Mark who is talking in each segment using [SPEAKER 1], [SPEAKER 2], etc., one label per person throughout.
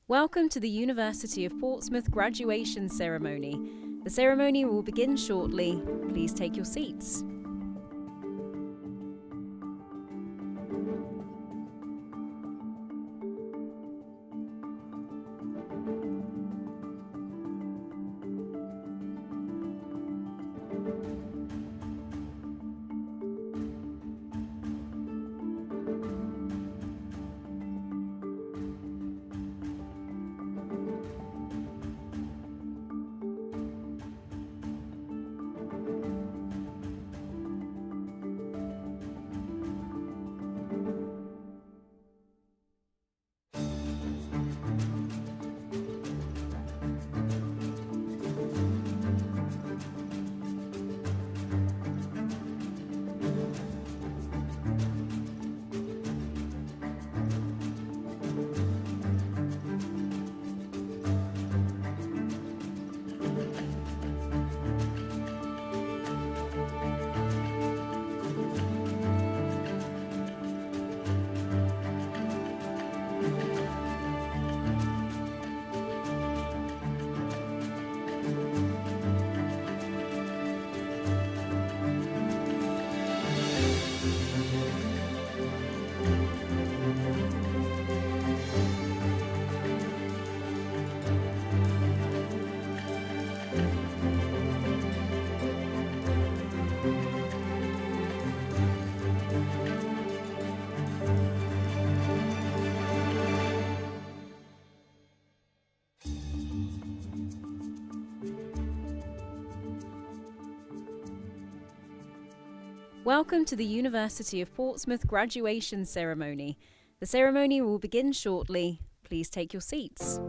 [SPEAKER 1] Welcome to the University of Portsmouth graduation ceremony. The ceremony will begin shortly. Please take your seats. Welcome to the University of Portsmouth graduation ceremony. The ceremony will begin shortly. Please take your seats.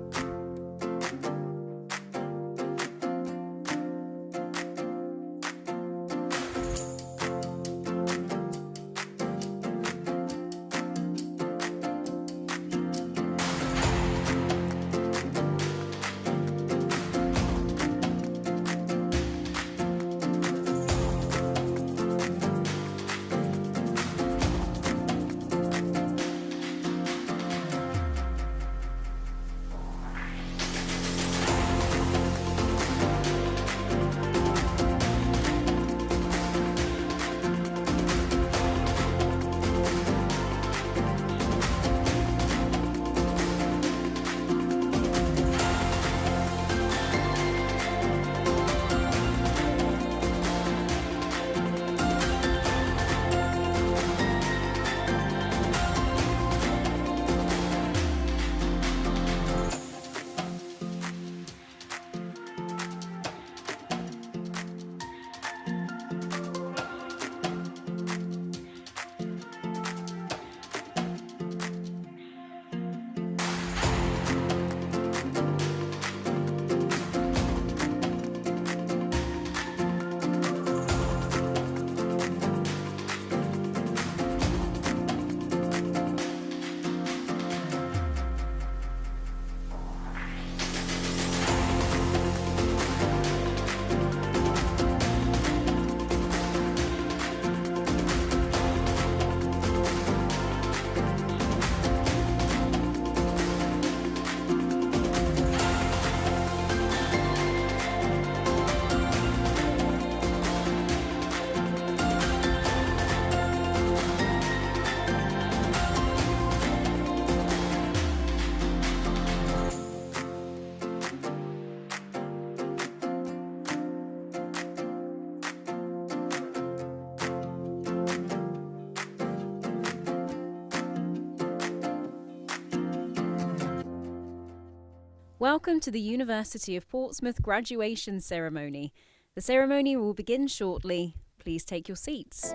[SPEAKER 1] Welcome to the University of Portsmouth graduation ceremony. The ceremony will begin shortly. Please take your seats.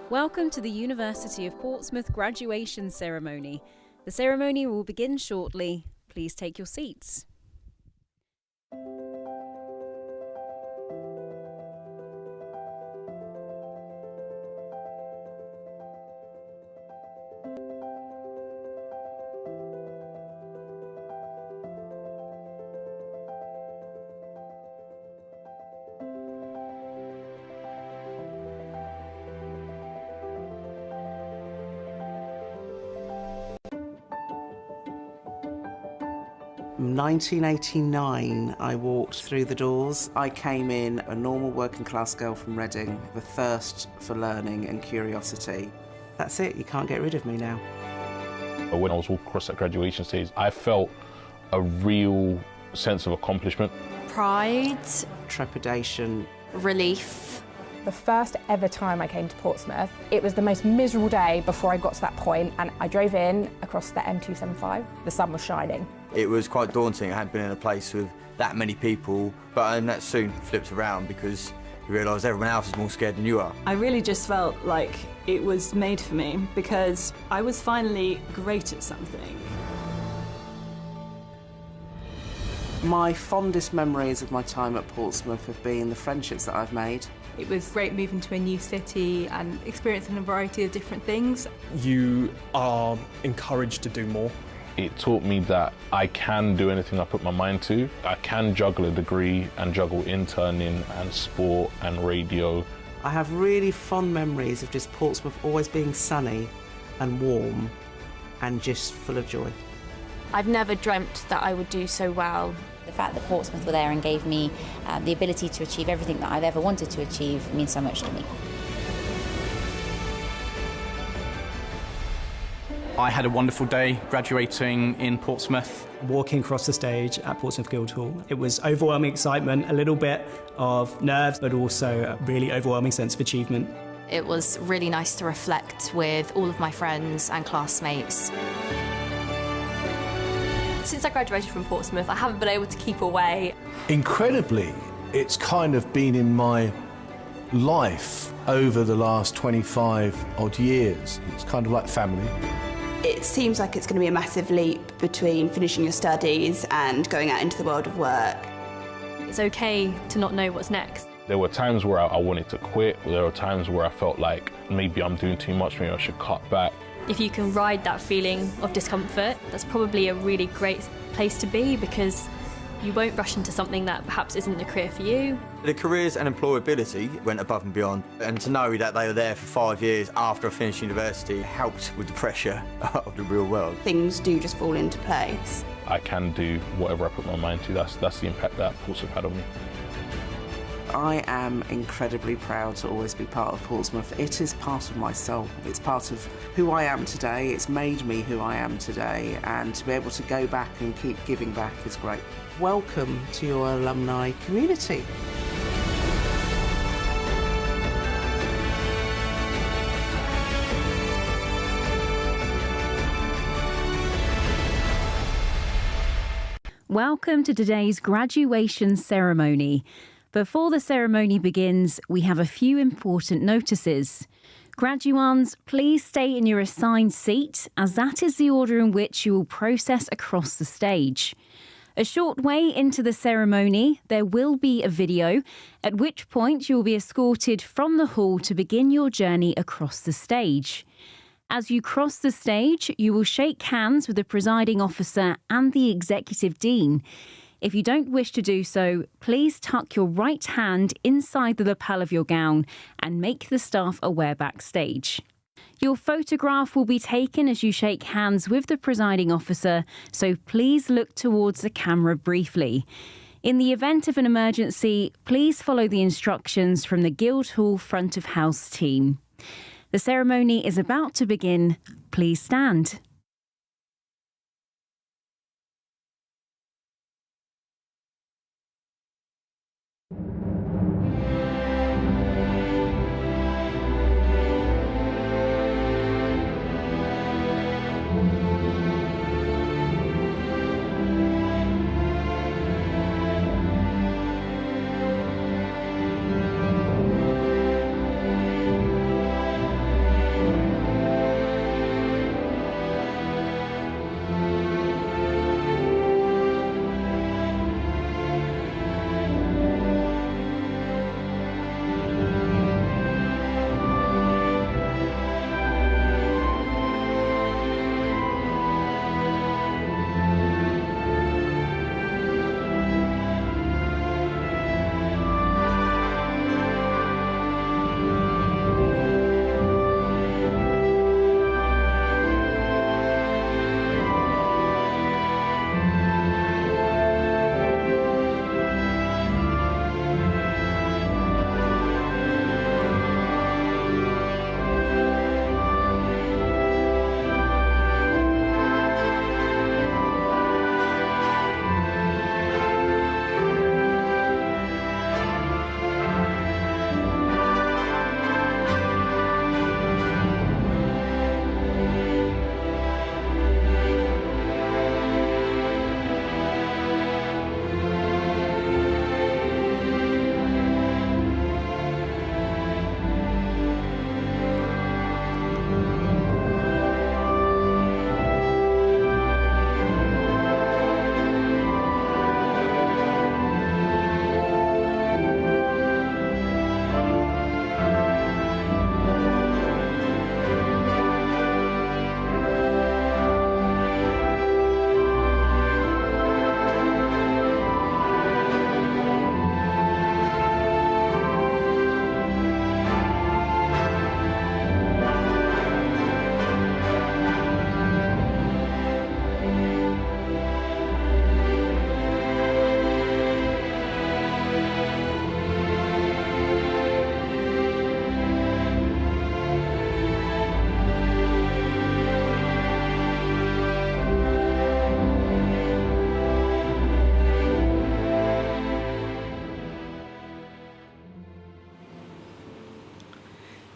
[SPEAKER 1] Welcome to the University of Portsmouth graduation ceremony. The ceremony will begin shortly. Please take your seats.
[SPEAKER 2] In 1989, I walked through the doors. I came in a normal working class girl from Reading, with a thirst for learning and curiosity. That's it, you can't get rid of me now.
[SPEAKER 3] When I was walking across that graduation stage, I felt a real sense of accomplishment.
[SPEAKER 4] Pride.
[SPEAKER 2] Trepidation.
[SPEAKER 4] Relief.
[SPEAKER 5] The first ever time I came to Portsmouth, it was the most miserable day before I got to that point, and I drove in across the M275. The sun was shining.
[SPEAKER 6] It was quite daunting. I hadn't been in a place with that many people, but that soon flipped around because you realise everyone else is more scared than you are.
[SPEAKER 7] I really just felt like it was made for me because I was finally great at something.
[SPEAKER 2] My fondest memories of my time at Portsmouth have been the friendships that I've made.
[SPEAKER 8] It was great moving to a new city and experiencing a variety of different things.
[SPEAKER 9] You are encouraged to do more.
[SPEAKER 3] It taught me that I can do anything I put my mind to. I can juggle a degree and juggle interning and sport and radio.
[SPEAKER 2] I have really fond memories of just Portsmouth always being sunny and warm and just full of joy.
[SPEAKER 4] I've never dreamt that I would do so well.
[SPEAKER 10] The fact that Portsmouth were there and gave me the ability to achieve everything that I've ever wanted to achieve means so much to me.
[SPEAKER 11] I had a wonderful day graduating in Portsmouth.
[SPEAKER 12] Walking across the stage at Portsmouth Guildhall, it was overwhelming excitement, a little bit of nerves, but also a really overwhelming sense of achievement.
[SPEAKER 4] It was really nice to reflect with all of my friends and classmates.
[SPEAKER 8] Since I graduated from Portsmouth, I haven't been able to keep away.
[SPEAKER 13] Incredibly, it's kind of been in my life over the last 25 odd years. It's kind of like family.
[SPEAKER 14] It seems like it's going to be a massive leap between finishing your studies and going out into the world of work.
[SPEAKER 8] It's okay to not know what's next.
[SPEAKER 3] There were times where I wanted to quit. There were times where I felt like maybe I'm doing too much, maybe I should cut back.
[SPEAKER 8] If you can ride that feeling of discomfort, that's probably a really great place to be because you won't rush into something that perhaps isn't a career for you.
[SPEAKER 6] The careers and employability went above and beyond, and to know that they were there for 5 years after I finished university helped with the pressure of the real world.
[SPEAKER 14] Things do just fall into place.
[SPEAKER 3] I can do whatever I put my mind to. That's the impact that Portsmouth had on me.
[SPEAKER 2] I am incredibly proud to always be part of Portsmouth. It is part of my soul. It's part of who I am today. It's made me who I am today, and to be able to go back and keep giving back is great. Welcome to your alumni community.
[SPEAKER 1] Welcome to today's graduation ceremony. Before the ceremony begins, we have a few important notices. Graduands, please stay in your assigned seat, as that is the order in which you will process across the stage. A short way into the ceremony, there will be a video, at which point you will be escorted from the hall to begin your journey across the stage. As you cross the stage, you will shake hands with the presiding officer and the executive dean. If you don't wish to do so, please tuck your right hand inside the lapel of your gown and make the staff aware backstage. Your photograph will be taken as you shake hands with the presiding officer, so please look towards the camera briefly. In the event of an emergency, please follow the instructions from the Guildhall front of house team. The ceremony is about to begin. Please stand.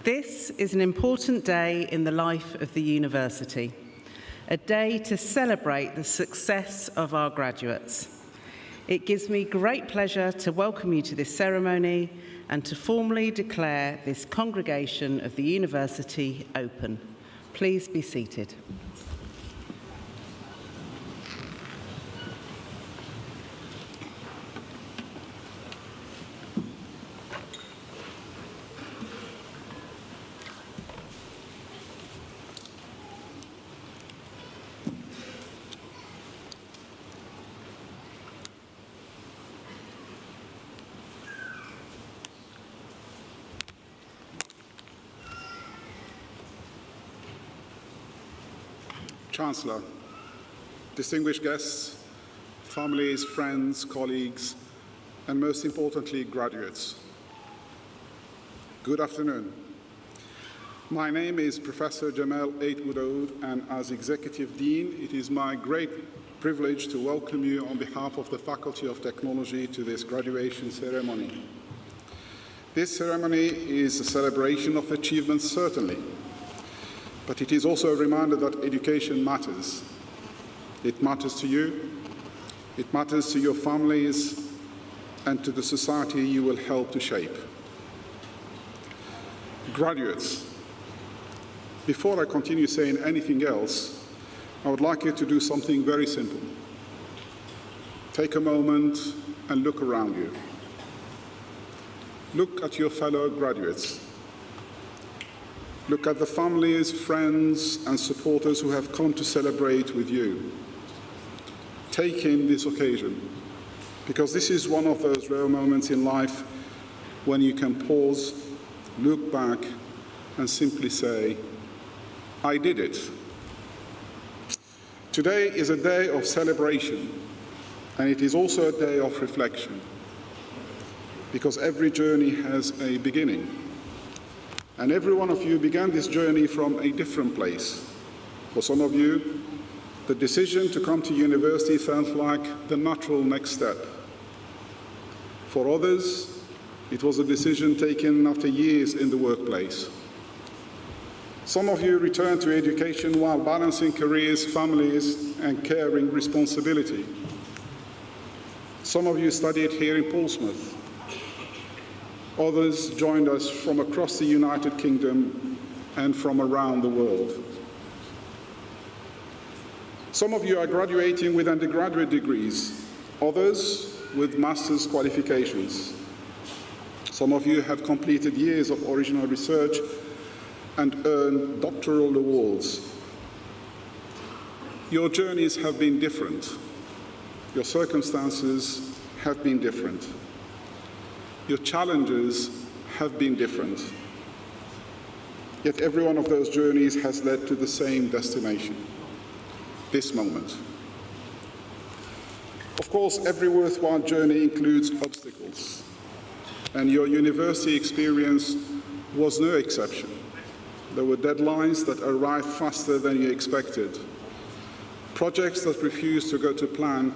[SPEAKER 2] This is an important day in the life of the university, a day to celebrate the success of our graduates. It gives me great pleasure to welcome you to this ceremony and to formally declare this congregation of the university open. Please be seated.
[SPEAKER 15] Chancellor, distinguished guests, families, friends, colleagues, and most importantly, graduates. Good afternoon. My name is Professor Jamal Aitwood, and as Executive Dean, it is my great privilege to welcome you on behalf of the Faculty of Technology to this graduation ceremony. This ceremony is a celebration of achievements, certainly, but it is also a reminder that education matters. It matters to you, it matters to your families, and to the society you will help to shape. Graduates, before I continue saying anything else, I would like you to do something very simple. Take a moment and look around you. Look at your fellow graduates. Look at the families, friends, and supporters who have come to celebrate with you. Take in this occasion, because this is one of those rare moments in life when you can pause, look back, and simply say, I did it. Today is a day of celebration, and it is also a day of reflection, because every journey has a beginning. And every one of you began this journey from a different place. For some of you, the decision to come to university felt like the natural next step. For others, it was a decision taken after years in the workplace. Some of you returned to education while balancing careers, families, and caring responsibility. Some of you studied here in Portsmouth. Others joined us from across the United Kingdom and from around the world. Some of you are graduating with undergraduate degrees, others with master's qualifications. Some of you have completed years of original research and earned doctoral awards. Your journeys have been different. Your circumstances have been different. Your challenges have been different. Yet every one of those journeys has led to the same destination, this moment. Of course, every worthwhile journey includes obstacles, and your university experience was no exception. There were deadlines that arrived faster than you expected, projects that refused to go to plan,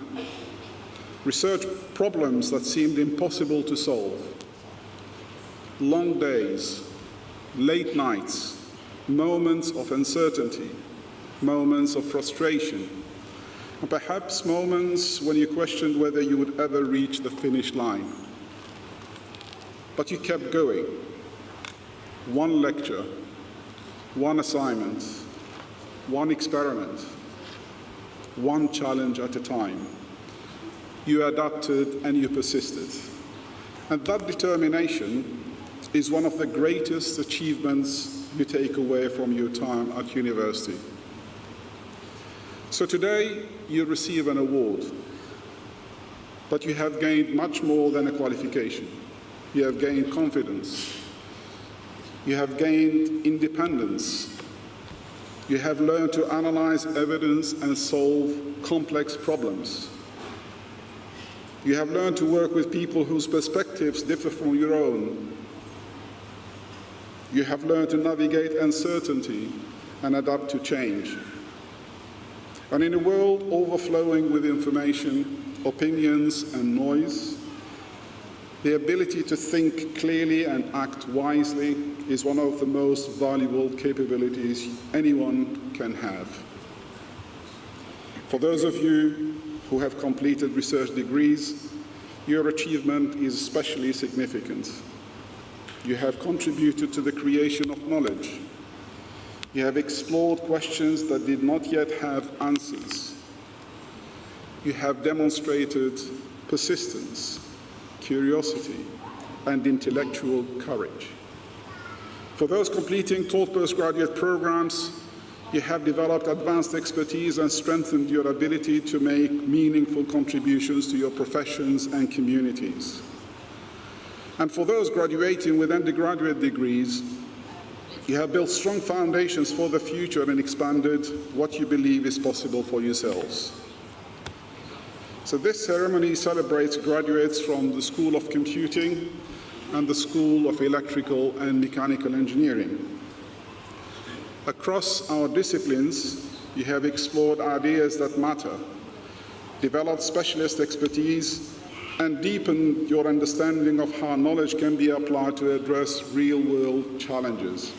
[SPEAKER 15] research problems that seemed impossible to solve, long days, late nights, moments of uncertainty, moments of frustration, and perhaps moments when you questioned whether you would ever reach the finish line. But you kept going. One lecture, one assignment, one experiment, one challenge at a time. You adapted and you persisted. And that determination is one of the greatest achievements you take away from your time at university. So today, you receive an award, but you have gained much more than a qualification. You have gained confidence. You have gained independence. You have learned to analyze evidence and solve complex problems. You have learned to work with people whose perspectives differ from your own. You have learned to navigate uncertainty and adapt to change. And in a world overflowing with information, opinions, and noise, The ability to think clearly and act wisely is one of the most valuable capabilities anyone can have. For those of you who have completed research degrees, your achievement is especially significant. You have contributed to the creation of knowledge. You have explored questions that did not yet have answers. You have demonstrated persistence, curiosity, and intellectual courage. For those completing taught postgraduate programs, you have developed advanced expertise and strengthened your ability to make meaningful contributions to your professions and communities. And for those graduating with undergraduate degrees, you have built strong foundations for the future and expanded what you believe is possible for yourselves. So this ceremony celebrates graduates from the School of Computing and the School of Electrical and Mechanical Engineering. Across our disciplines, you have explored ideas that matter, developed specialist expertise, and deepened your understanding of how knowledge can be applied to address real-world challenges.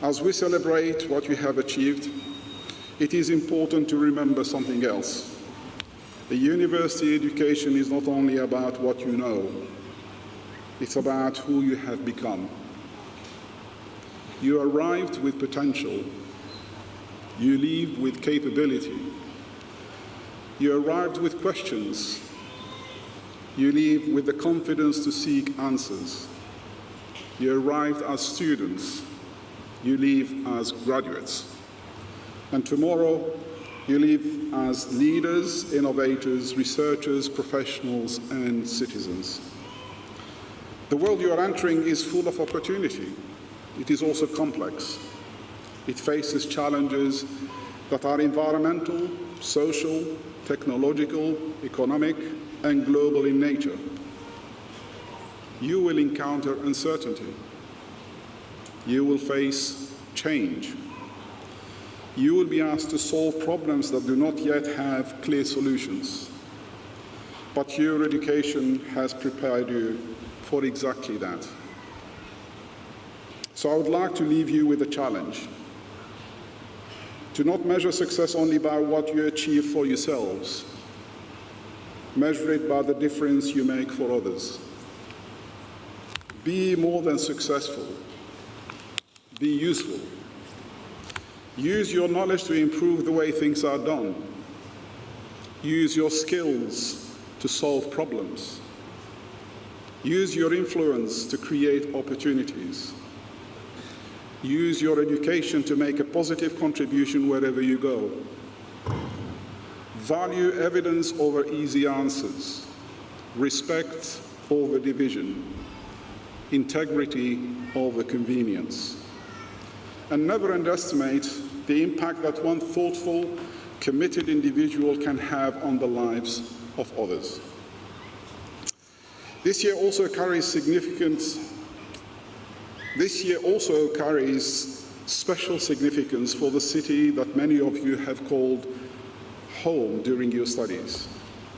[SPEAKER 15] As we celebrate what you have achieved, it is important to remember something else. The university education is not only about what you know, it's about who you have become. You arrived with potential. You leave with capability. You arrived with questions. You leave with the confidence to seek answers. You arrived as students. You leave as graduates. And tomorrow, you leave as leaders, innovators, researchers, professionals, and citizens. The world you are entering is full of opportunity. It is also complex. It faces challenges that are environmental, social, technological, economic, and global in nature. You will encounter uncertainty. You will face change. You will be asked to solve problems that do not yet have clear solutions. But your education has prepared you for exactly that. So I would like to leave you with a challenge. To not measure success only by what you achieve for yourselves. Measure it by the difference you make for others. Be more than successful. Be useful. Use your knowledge to improve the way things are done. Use your skills to solve problems. Use your influence to create opportunities. Use your education to make a positive contribution wherever you go. Value evidence over easy answers. Respect over division. Integrity over convenience. And never underestimate the impact that one thoughtful, committed individual can have on the lives of others. This year also carries special significance for the city that many of you have called home during your studies.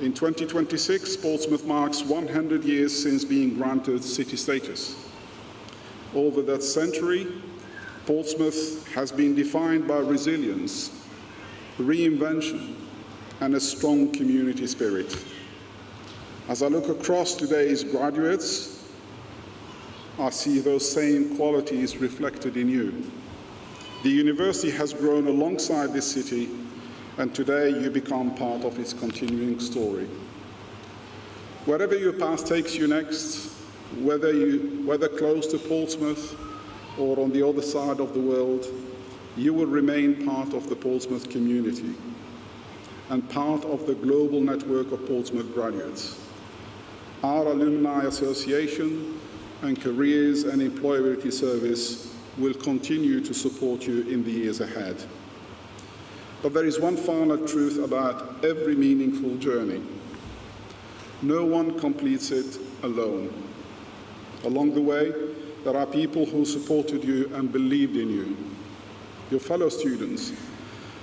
[SPEAKER 15] In 2026, Portsmouth marks 100 years since being granted city status. Over that century, Portsmouth has been defined by resilience, reinvention, and a strong community spirit. As I look across today's graduates, I see those same qualities reflected in you. The university has grown alongside this city, and today you become part of its continuing story. Wherever your path takes you next, whether close to Portsmouth or on the other side of the world, you will remain part of the Portsmouth community and part of the global network of Portsmouth graduates. Our Alumni Association and Careers and Employability Service will continue to support you in the years ahead. But there is one final truth about every meaningful journey. No one completes it alone. Along the way, there are people who supported you and believed in you. Your fellow students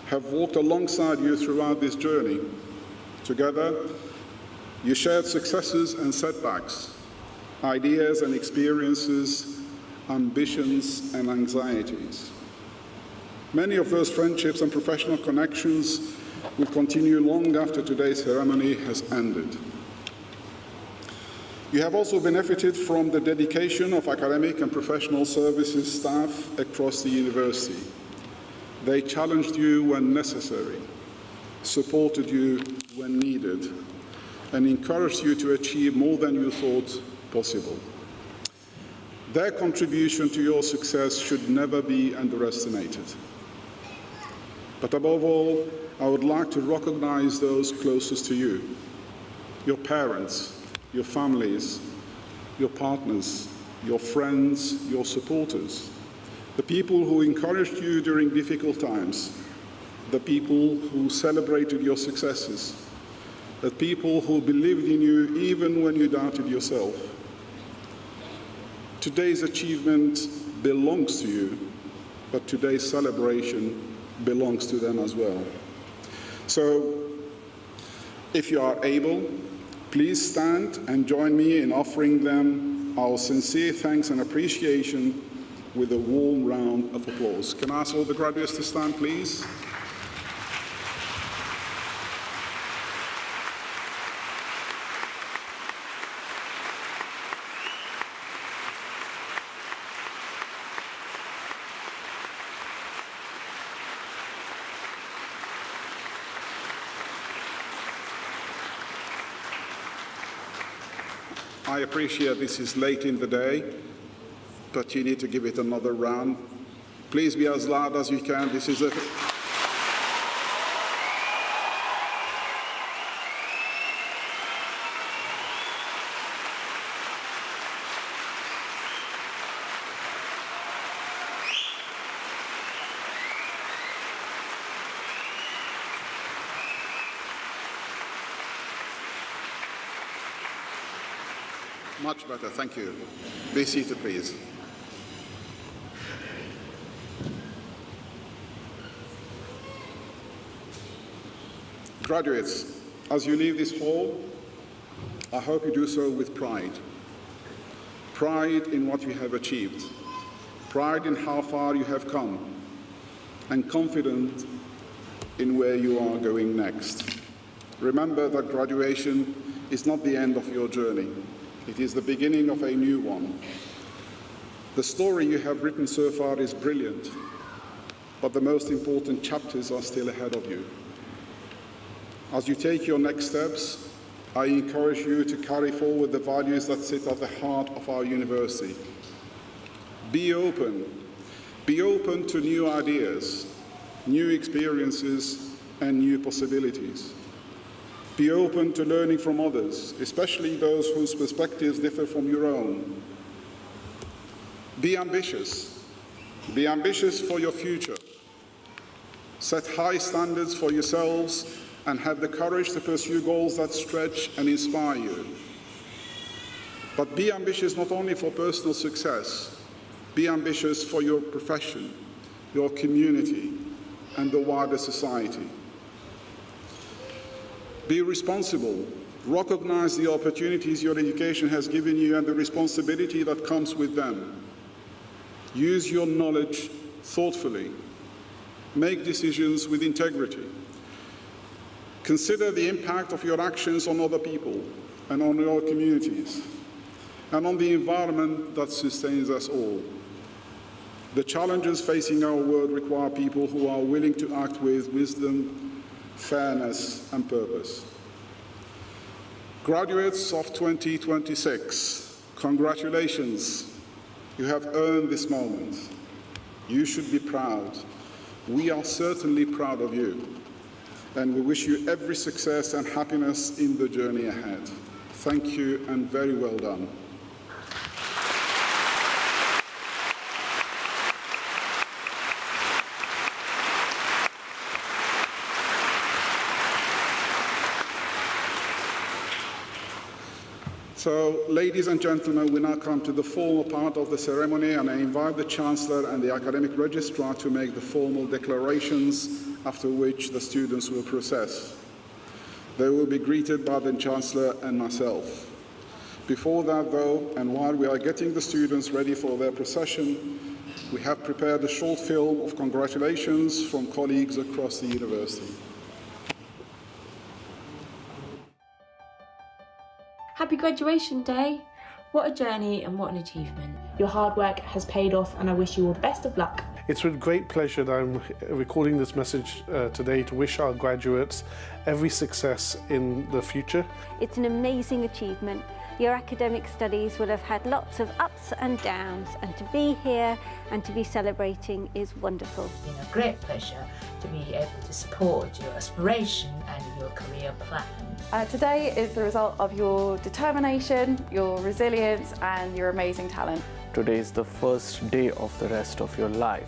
[SPEAKER 15] have walked alongside you throughout this journey. Together, You shared successes and setbacks, ideas and experiences, ambitions and anxieties. Many of those friendships and professional connections will continue long after today's ceremony has ended. You have also benefited from the dedication of academic and professional services staff across the university. They challenged you when necessary, supported you when needed, and encouraged you to achieve more than you thought possible. Their contribution to your success should never be underestimated. But above all, I would like to recognize those closest to you, your parents, your families, your partners, your friends, your supporters, the people who encouraged you during difficult times, the people who celebrated your successes, the people who believed in you even when you doubted yourself. Today's achievement belongs to you, but today's celebration belongs to them as well. So, if you are able, please stand and join me in offering them our sincere thanks and appreciation with a warm round of applause. Can I ask all the graduates to stand, please? I appreciate this is late in the day, but you need to give it another round. Please be as loud as you can. This is a... Much better, thank you. Be seated, please. Graduates, as you leave this hall, I hope you do so with pride. Pride in what you have achieved, pride in how far you have come, and confident in where you are going next. Remember that graduation is not the end of your journey. It is the beginning of a new one. The story you have written so far is brilliant, but the most important chapters are still ahead of you. As you take your next steps, I encourage you to carry forward the values that sit at the heart of our university. Be open. Be open to new ideas, new experiences, and new possibilities. Be open to learning from others, especially those whose perspectives differ from your own. Be ambitious. Be ambitious for your future. Set high standards for yourselves and have the courage to pursue goals that stretch and inspire you. But be ambitious not only for personal success, be ambitious for your profession, your community, and the wider society. Be responsible. Recognize the opportunities your education has given you and the responsibility that comes with them. Use your knowledge thoughtfully. Make decisions with integrity. Consider the impact of your actions on other people and on your communities and on the environment that sustains us all. The challenges facing our world require people who are willing to act with wisdom, fairness, and purpose. Graduates of 2026, congratulations. You have earned this moment. You should be proud. We are certainly proud of you, and we wish you every success and happiness in the journey ahead. Thank you, and very well done. So, ladies and gentlemen, we now come to the formal part of the ceremony, and I invite the Chancellor and the Academic Registrar to make the formal declarations, after which the students will process. They will be greeted by the Chancellor and myself. Before that, though, and while we are getting the students ready for their procession, we have prepared a short film of congratulations from colleagues across the university.
[SPEAKER 16] Happy graduation day! What a journey and what an achievement.
[SPEAKER 17] Your hard work has paid off and I wish you all the best of luck.
[SPEAKER 18] It's with great pleasure that I'm recording this message today to wish our graduates every success in the future.
[SPEAKER 19] It's an amazing achievement. Your academic studies will have had lots of ups and downs, and to be here and to be celebrating is wonderful.
[SPEAKER 20] It's been a great pleasure to be able to support your aspiration and your career plan.
[SPEAKER 21] Today is the result of your determination, your resilience and your amazing talent.
[SPEAKER 22] Today is the first day of the rest of your life.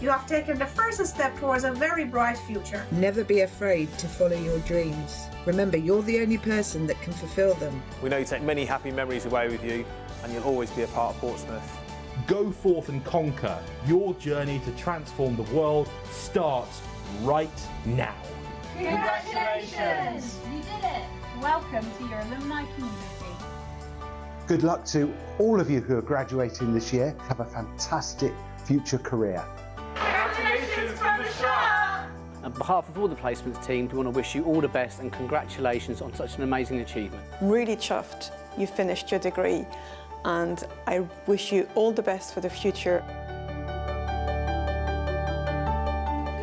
[SPEAKER 23] You have taken the first step towards a very bright future.
[SPEAKER 24] Never be afraid to follow your dreams. Remember, you're the only person that can fulfil them.
[SPEAKER 25] We know you take many happy memories away with you, and you'll always be a part of Portsmouth.
[SPEAKER 26] Go forth and conquer. Your journey to transform the world starts right now.
[SPEAKER 27] Congratulations! You did it! Welcome to your alumni community.
[SPEAKER 28] Good luck to all of you who are graduating this year. Have a fantastic future career.
[SPEAKER 27] Congratulations from the shop!
[SPEAKER 29] On behalf of all the placements team, we want to wish you all the best and congratulations on such an amazing achievement.
[SPEAKER 30] I'm really chuffed you finished your degree and I wish you all the best for the future.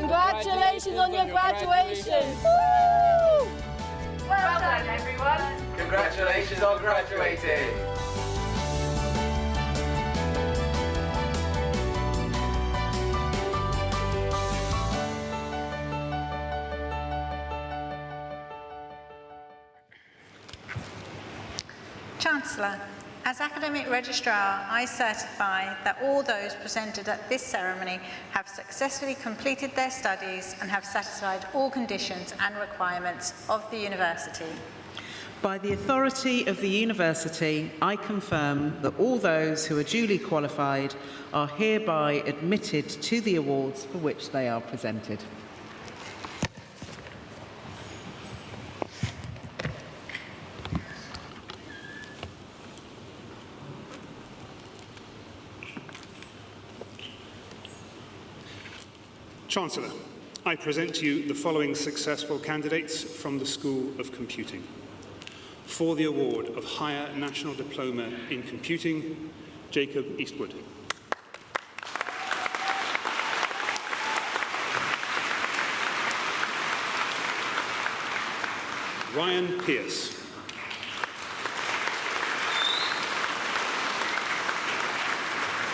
[SPEAKER 27] Congratulations on your graduation! Woo! Well done, everyone!
[SPEAKER 31] Congratulations on graduating!
[SPEAKER 32] Chancellor, as Academic Registrar, I certify that all those presented at this ceremony have successfully completed their studies and have satisfied all conditions and requirements of the university.
[SPEAKER 33] By the authority of the university, I confirm that all those who are duly qualified are hereby admitted to the awards for which they are presented.
[SPEAKER 34] Chancellor, I present to you the following successful candidates from the School of Computing. For the award of Higher National Diploma in Computing, Jacob Eastwood. Ryan Pearce.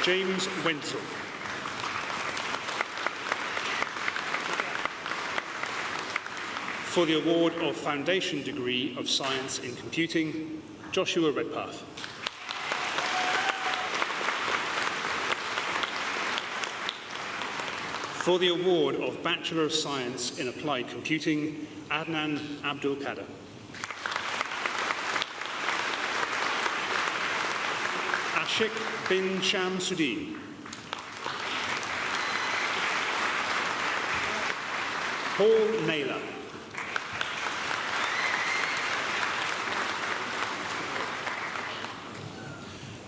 [SPEAKER 34] James Wenzel. For the award of Foundation Degree of Science in Computing, Joshua Redpath. For the award of Bachelor of Science in Applied Computing, Adnan Abdul Kader. Ashik bin Shamsuddin. Paul Naylor.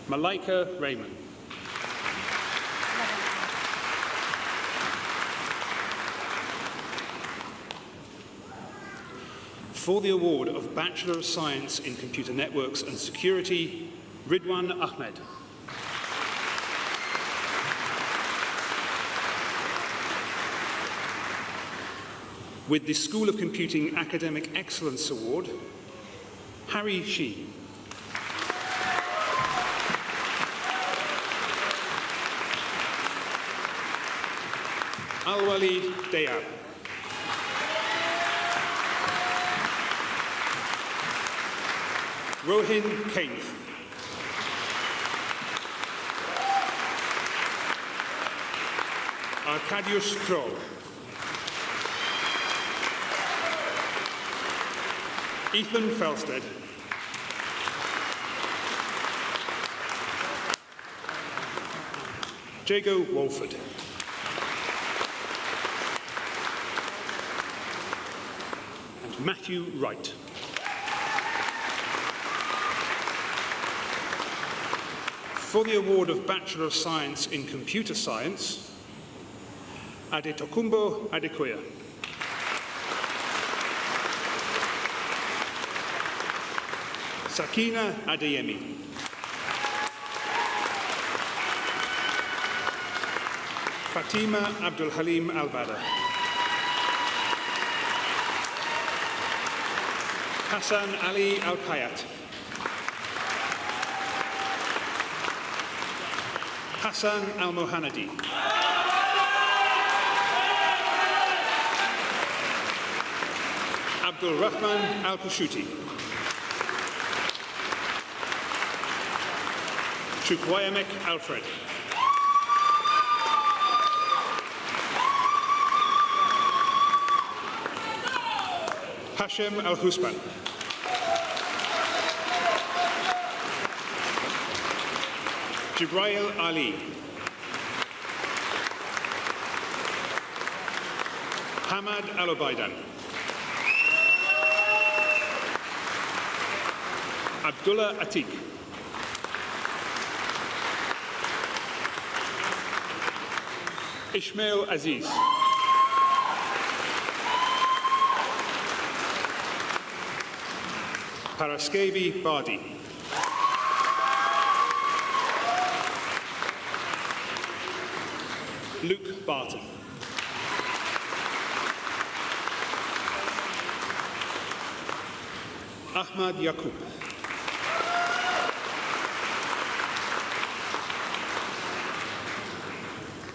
[SPEAKER 34] Malaika Raymond. For the award of Bachelor of Science in Computer Networks and Security, Ridwan Ahmed. With the School of Computing Academic Excellence Award, Harry Shee. Al-Walid Dayab. Rohin Kainth. Arkadiusz Kroll. Ethan Felsted. Jago Wolford. And Matthew Wright. For the award of Bachelor of Science in Computer Science, Adetokunbo Adekoya. Sakina Adeyemi. Fatima Abdul Halim Al-Bada. Hassan Ali Al-Kayat. Hassan Al-Mohanadi. Abdul Rahman Al-Kushuti. Chukwayamek Alfred. Hashem Al-Husban. Jibrail Ali. Hamad Al-Obaidan. Abdullah Atik. Ishmael Aziz. Paraskevi Bardi. Luke Barton. Ahmad Yaqub.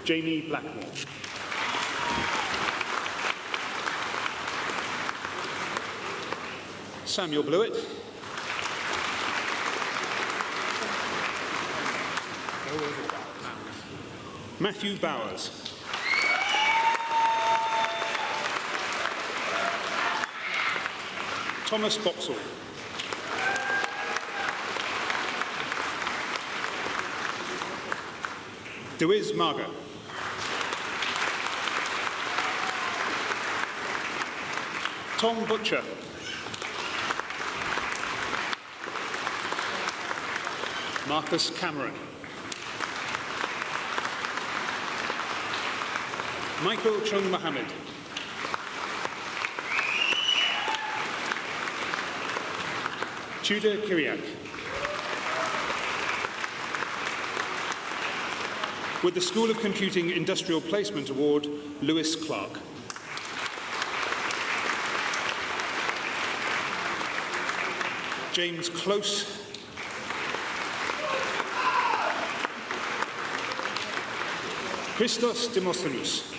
[SPEAKER 34] Jamie Blackmore. Samuel Blewett. Matthew Bowers. Thomas Boxall. Dewiz Marga. Tom Butcher. Marcus Cameron. Michael Chung Mohammed. Tudor Kiriak. With the School of Computing Industrial Placement Award, Lewis Clark. James Close. Christos Demosthenes.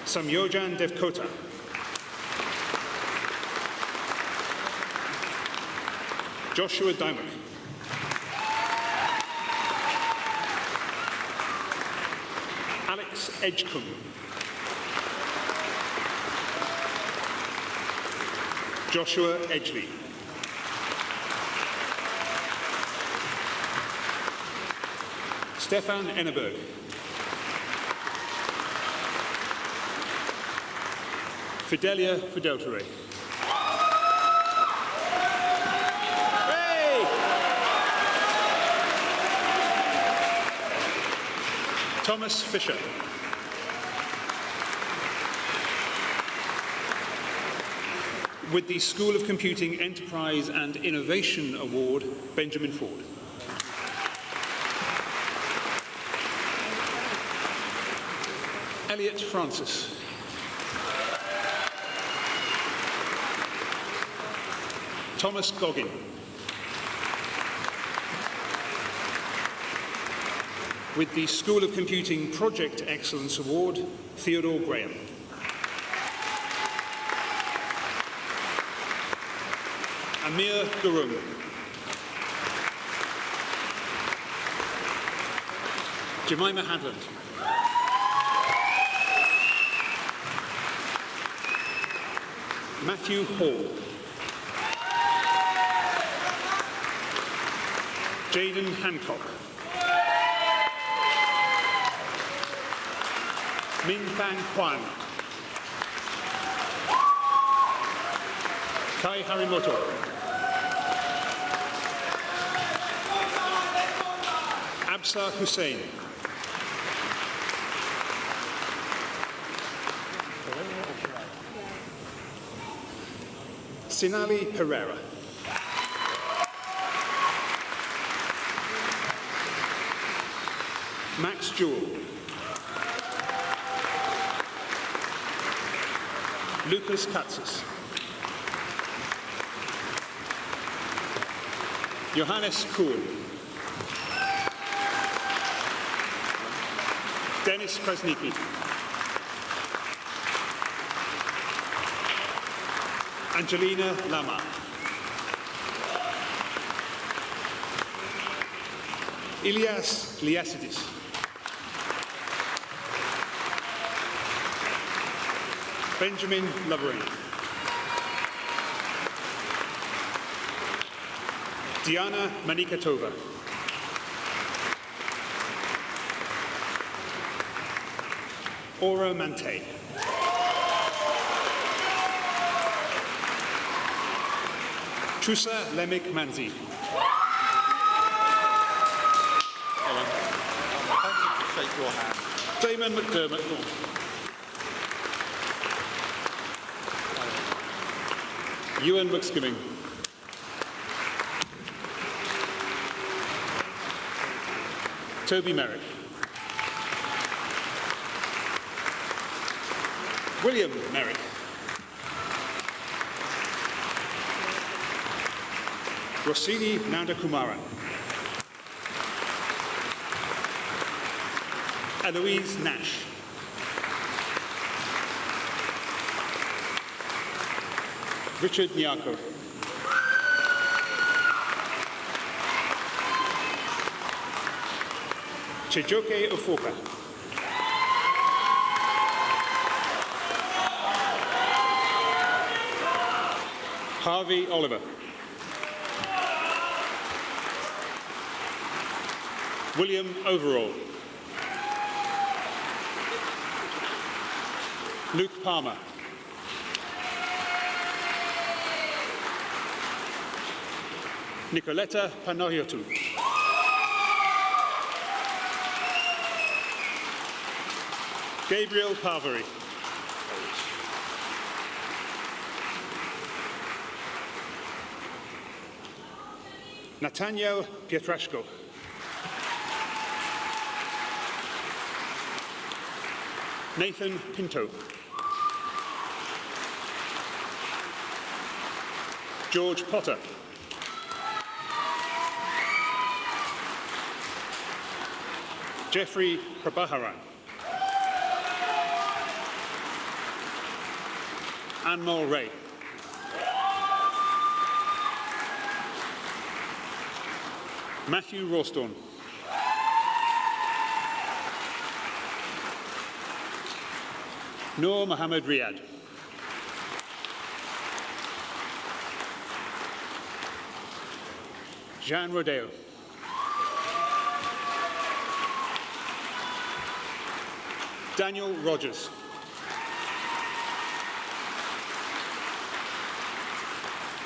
[SPEAKER 34] Samyojan Devkota. Joshua Dymock. Alex Edgecombe. Joshua Edgley. Stefan Enneberg. Fidelia Fideltere. Hey! Thomas Fisher. With the School of Computing Enterprise and Innovation Award, Benjamin Ford. Elliot Francis. Thomas Goggin. With the School of Computing Project Excellence Award, Theodore Graham. Amir Gurung. Jemima Hadland. Matthew Hall. Jaden Hancock. Min Thang Kwan. Kai Harimoto. Absa Hussain. Sinali Pereira. Max Jewell. Lucas Katsas. Johannes Kuhn. Denis Krasniki. Angelina Lama. Ilias Liasidis. Benjamin Lovering. Diana Manikatova. Aura Mante. Trusa Lemik Manzi.
[SPEAKER 1] Shake your hand.
[SPEAKER 34] Damon McDermott. Ewan McSkimming. Toby Merrick. William Merrick. Rossini Nandakumaran. Eloise Nash. Richard Nyako. Chijoke Ofoka. Harvey Oliver. William Overall. Luke Palmer. Nicoletta Panoyotou. Gabriel Parvery. Nathaniel Pietraszko. Nathan Pinto. George Potter. Jeffrey Prabhaharan. Anmol Ray. Matthew Rawstorn. Noor Mohammed Riyad. Jean Rodeo. Daniel Rogers.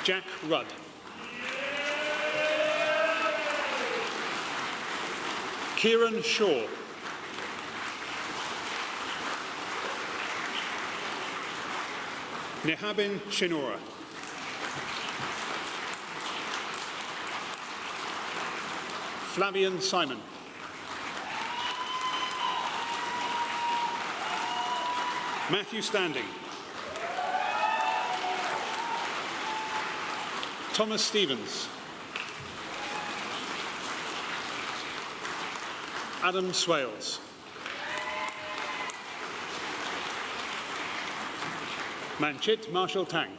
[SPEAKER 34] Jack Rudd. Kieran Shaw. Nehabin Shinora. Flavian Simon. Matthew Standing. Thomas Stevens. Adam Swales. Manchit Marshall Tang.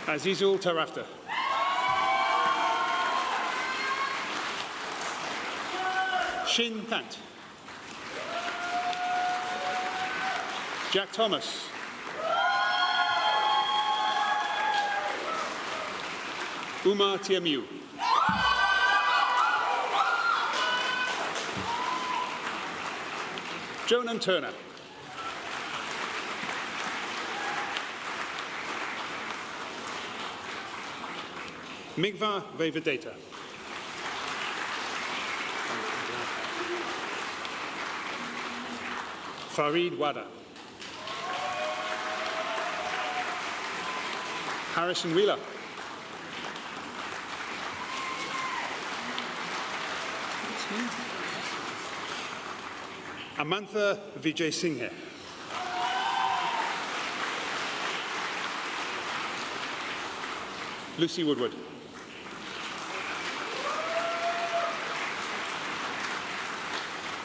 [SPEAKER 34] Azizul Tarafta. Shin Thant. Jack Thomas. Umar Tiamiu. Jonan Turner. Migva Vevadata. Farid Wada. Harrison Wheeler. Amantha Vijay Singh. Lucy Woodward.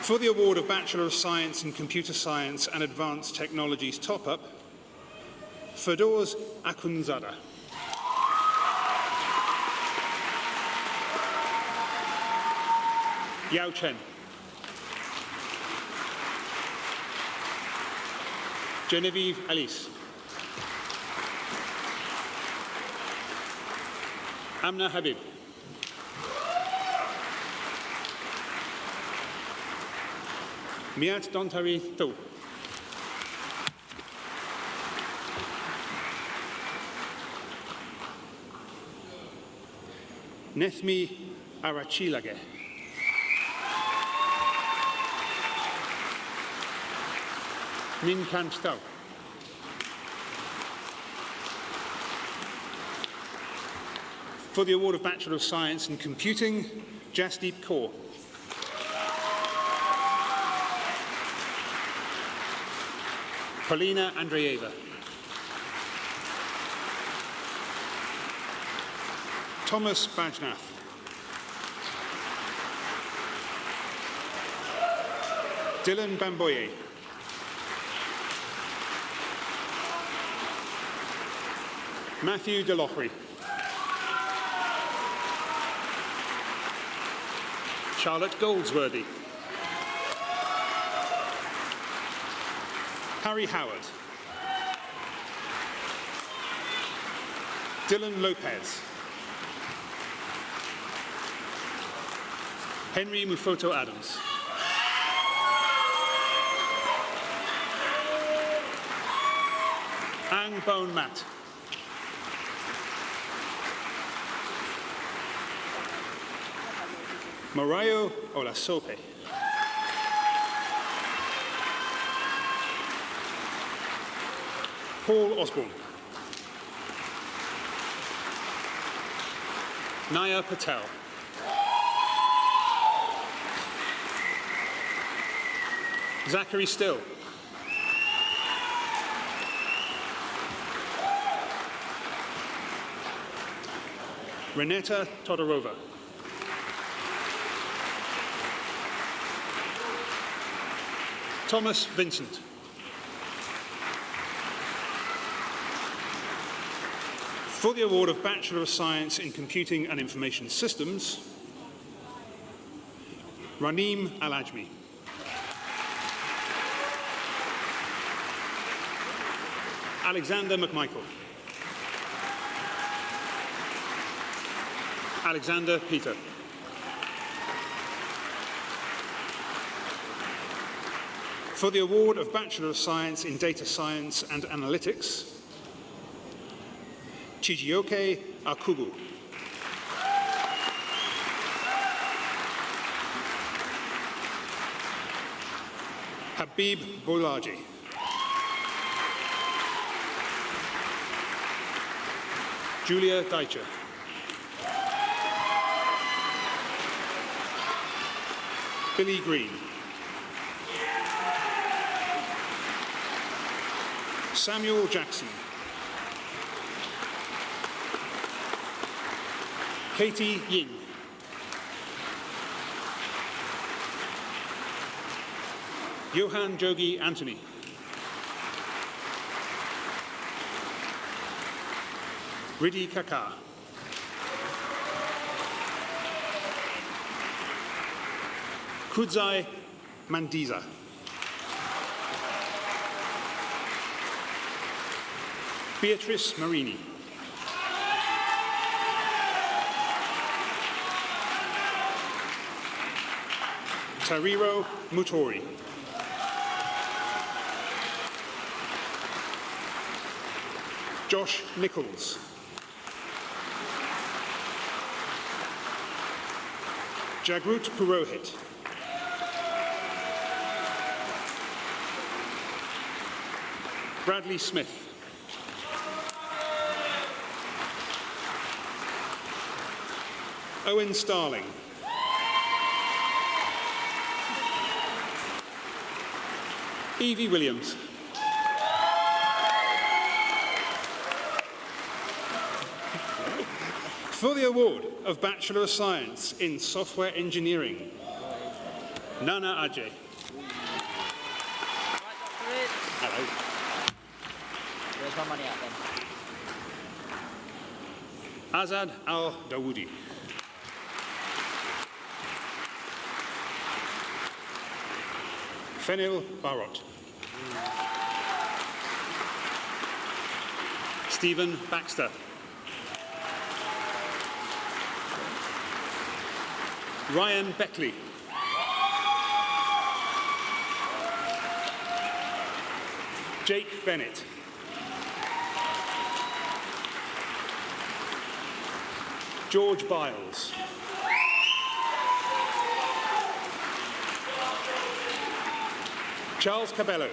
[SPEAKER 34] For the award of Bachelor of Science in Computer Science and Advanced Technologies top-up, Firdoz Akhundzada. Yao Chen. Genevieve Alice. Amna Habib. Miat Dontari Tho. Nethmi Arachilage. Min Kanstau. For the award of Bachelor of Science in Computing, Jasdeep Kaur. Polina Andreeva. Thomas Bajnath. Dylan Bamboye. Matthew Delochry. Charlotte Goldsworthy. Harry Howard. Dylan Lopez. Henry Mufoto Adams. Ang Bone Matt. Morayo Olasope. Paul Osborne. Naya Patel. Zachary Still. Renata Todorova. Thomas Vincent. For the award of Bachelor of Science in Computing and Information Systems, Raneem Al-Ajmi. Alexander McMichael. Alexander Peter. For the award of Bachelor of Science in Data Science and Analytics, Chijioke Akubu. Habib Bolaji. Julia Deicher. Billy Green. Samuel Jackson. Katie Ying. Johan Jogi Anthony. Riddhi Kakar. Kudzai Mandiza. Beatrice Marini. Tariro Mutori. Josh Nichols. Jagrut Purohit. Bradley Smith. Owen Starling. Evie Williams. For the award of Bachelor of Science in Software Engineering, Nana Ajay. Hello.
[SPEAKER 2] Where's my money at then?
[SPEAKER 34] Azad Al-Dawoodi. Fenil Barot. Stephen Baxter. Ryan Beckley. Jake Bennett. George Biles. Charles Cabello.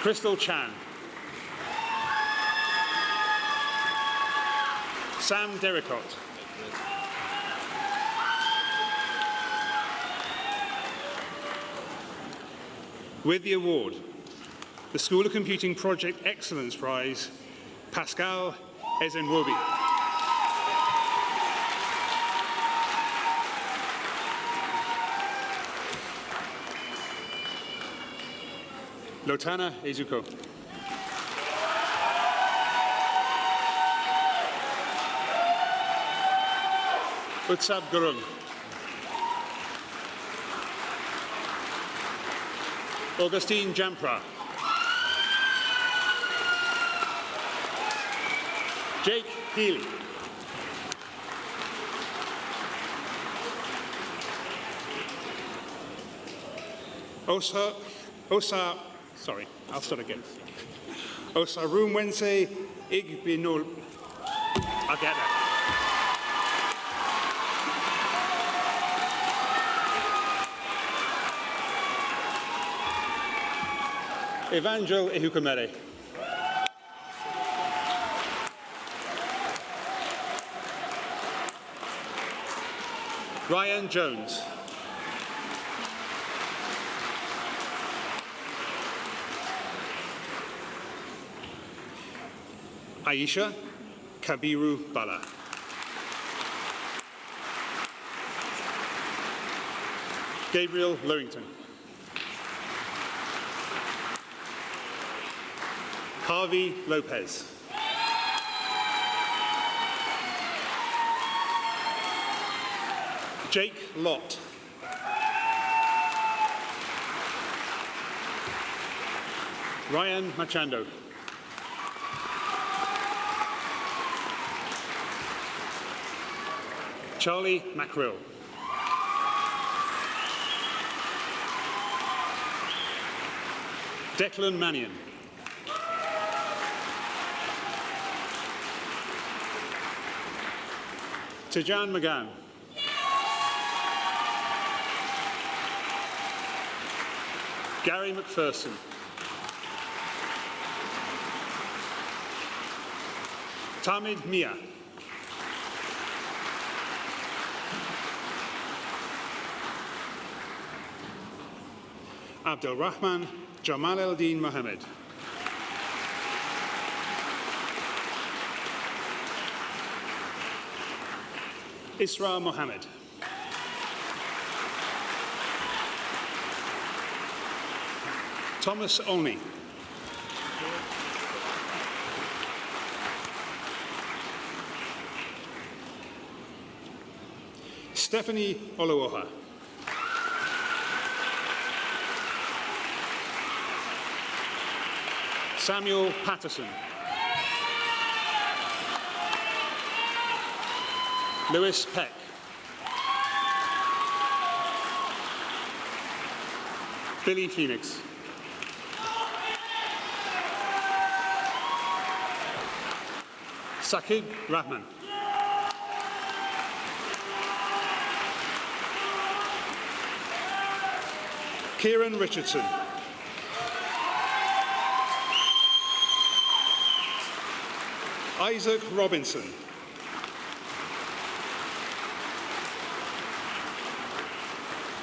[SPEAKER 34] Crystal Chan. Sam Derricott. With the award, the School of Computing Project Excellence Prize, Pascal Ezenwobi. Lotana Ezuko. Utsab Gurung. Augustine Jampra. Jake Healy. Osarum Wense Igbinol. I'll get that. Evangel Ehukamere. Ryan Jones. Aisha Kabiru Bala. Gabriel Lowington. Harvey Lopez. Jake Lott. Ryan Machando. Charlie Mackrell. Declan Mannion. Tijan McGann. Gary McPherson. Tamid Mia. Abdul Rahman Jamal Eldin Mohammed. Isra Mohammed. Thomas Olney. Stephanie Oluoha. Samuel Patterson. Lewis Peck. Billy Phoenix. Sakib Rahman. Kieran Richardson. Isaac Robinson.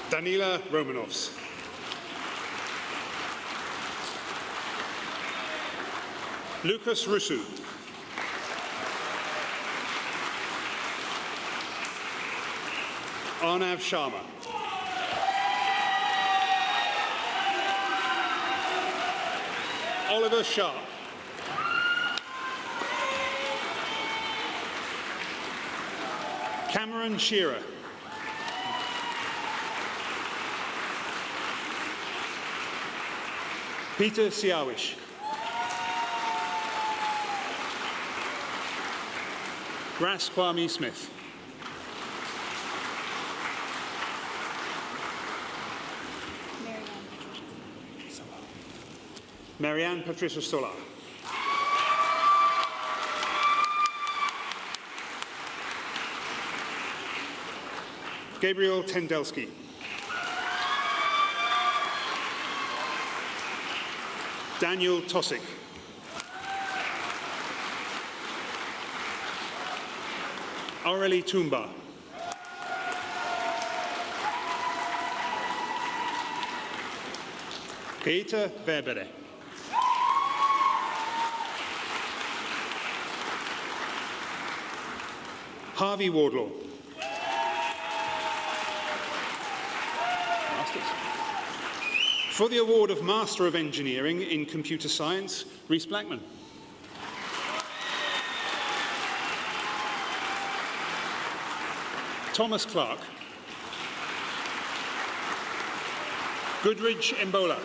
[SPEAKER 34] Danila Romanovs. Lucas Rusu. Arnav Sharma. Oliver Sharp. Cameron Shearer. Peter Siawish. Ras Kwame Smith. Marianne Patricia Solar. Gabriel Tendelski. Daniel Tossick. Aurelie Toomba. Peter Verbere. Harvey Wardlaw. For the award of Master of Engineering in Computer Science, Rhys Blackman. Thomas Clark. Goodridge Mbola.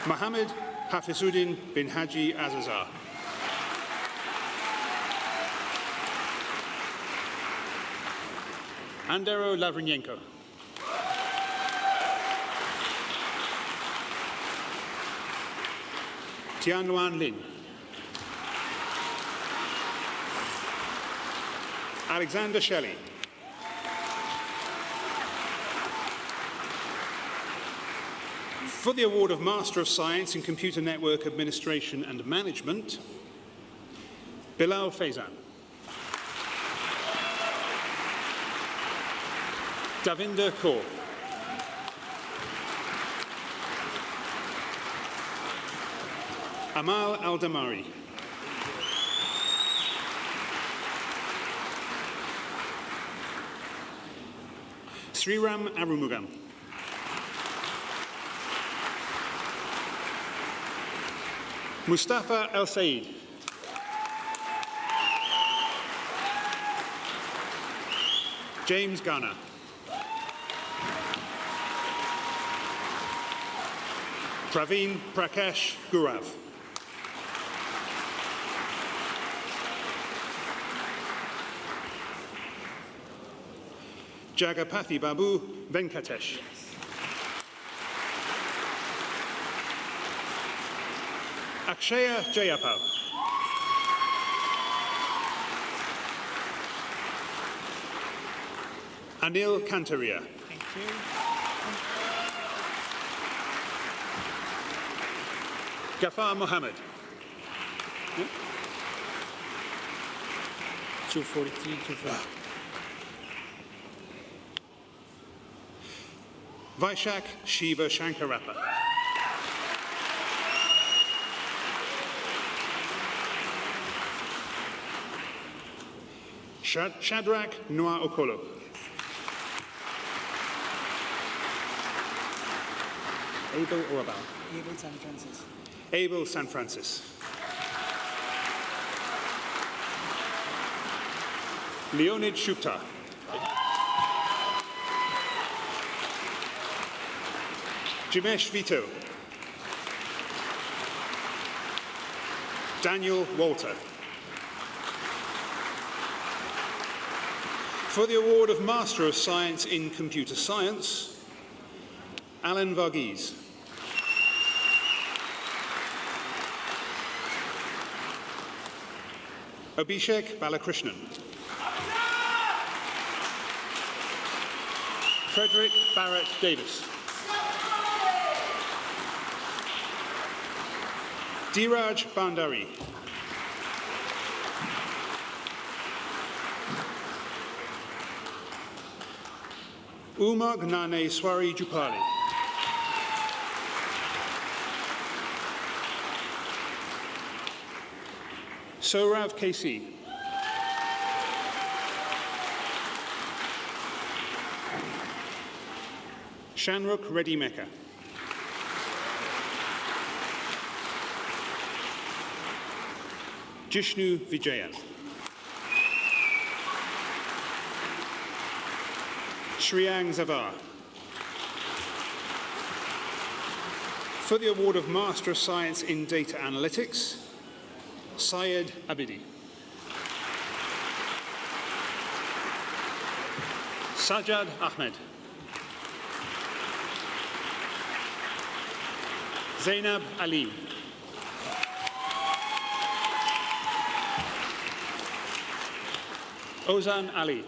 [SPEAKER 34] Mohammed Hafizuddin bin Haji Azazar. Andero Lavrinenko. Tianluan Lin. Alexander Shelley. For the award of Master of Science in Computer Network Administration and Management, Bilal Faizan. Davinder Kaur. Amal Al-Damari. Sriram Arumugam. Mustafa El-Said. James Garner. Praveen Prakash Gurav. Jagapathy Babu Venkatesh. Akshaya Jayapal. Anil Kantaria. Thank you. Gafar Mohammed. 243, 240. Vaishak Shiva Shankarappa. Shadrach Noah Okolo. Abel or Abel?
[SPEAKER 3] Abel San Francis.
[SPEAKER 34] Abel San Francis. Leonid Shukta. Jimesh Vito. Daniel Walter. For the award of Master of Science in Computer Science, Alan Varghese. Abhishek Balakrishnan. Frederick Barrett Davis. Dheeraj Bandari. Uma Gnane Swari Jupali. Sorav KC. Shanruk Reddy Mecca. Jishnu Vijayan. Shriyang Zavar. For the award of Master of Science in Data Analytics, Syed Abidi. Sajad Ahmed. Zainab Ali. Ozan Ali.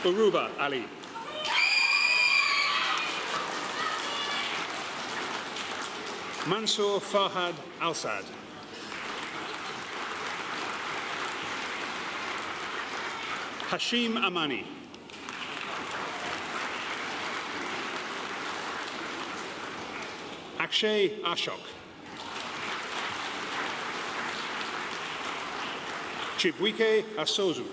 [SPEAKER 34] Uruba Ali. Mansour Farhad Al-Sad. Hashim Amani. Akshay Ashok. Chibwike Asozu.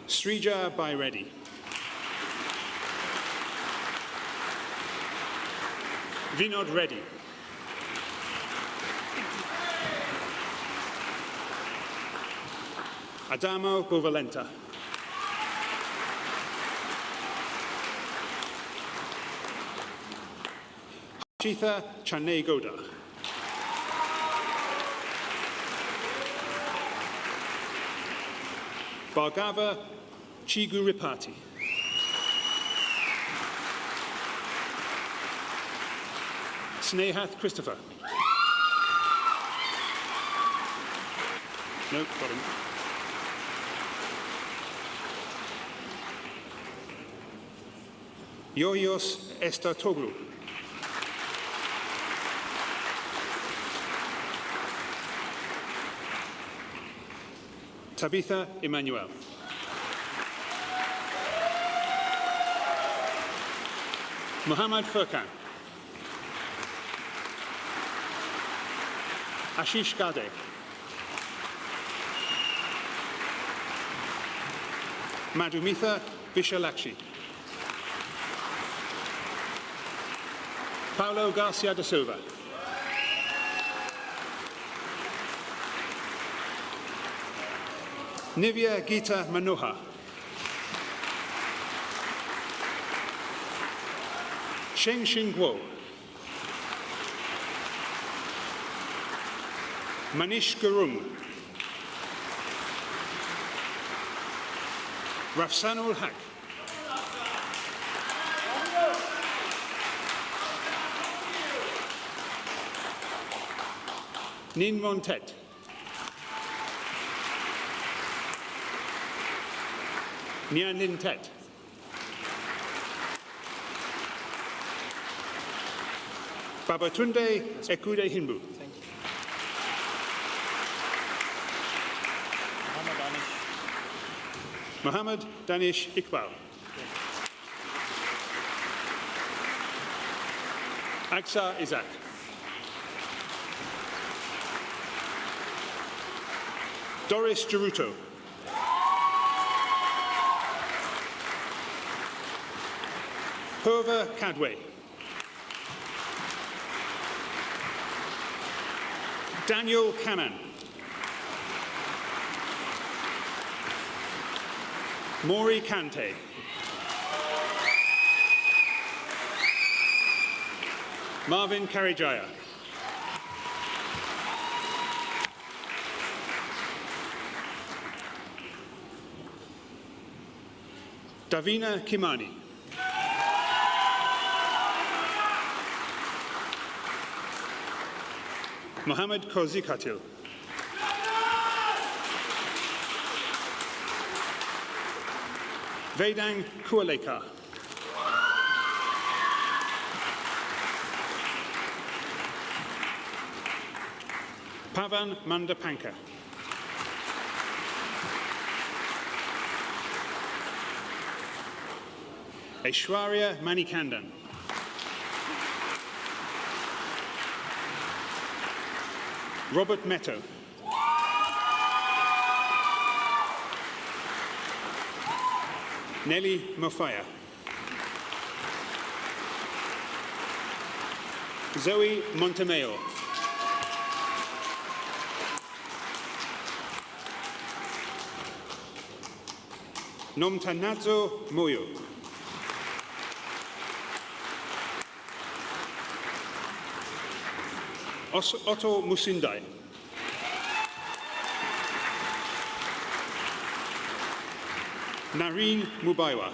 [SPEAKER 34] Srija Bairedi. Vinod Reddy. Adamo Bovalenta. Chitha Chanay Goda. Bhargava Chiguripati. Snehath Christopher. Nope, got him. Yoyos Estatoglu. Tabitha Emmanuel. Muhammad Furkan. Ashish Gade. Madhumitha Vishalakshi. Paulo Garcia da Silva. Nivya Gita Manohar. Sheng Xing Guo. Manish Gurung. Rafsanul Haq. Nin Montet. Nyan Lin Tet. Babatunde Ekude Hinbu. Muhammad Danish Iqbal. Aksa Isaac. Doris Geruto. Purva Cadway. Daniel Cannon. Maury Kante. Marvin Karijaya. Davina Kimani. Mohammed Kozikatil. Vedang Kualeka. Pavan Mandapanka. Aishwarya Manikandan. Robert Meto. Nelly Mofaya. Zoe Montemeo. Nomtanazo Moyo. Otto Musindai. Nareen Mubaiwa.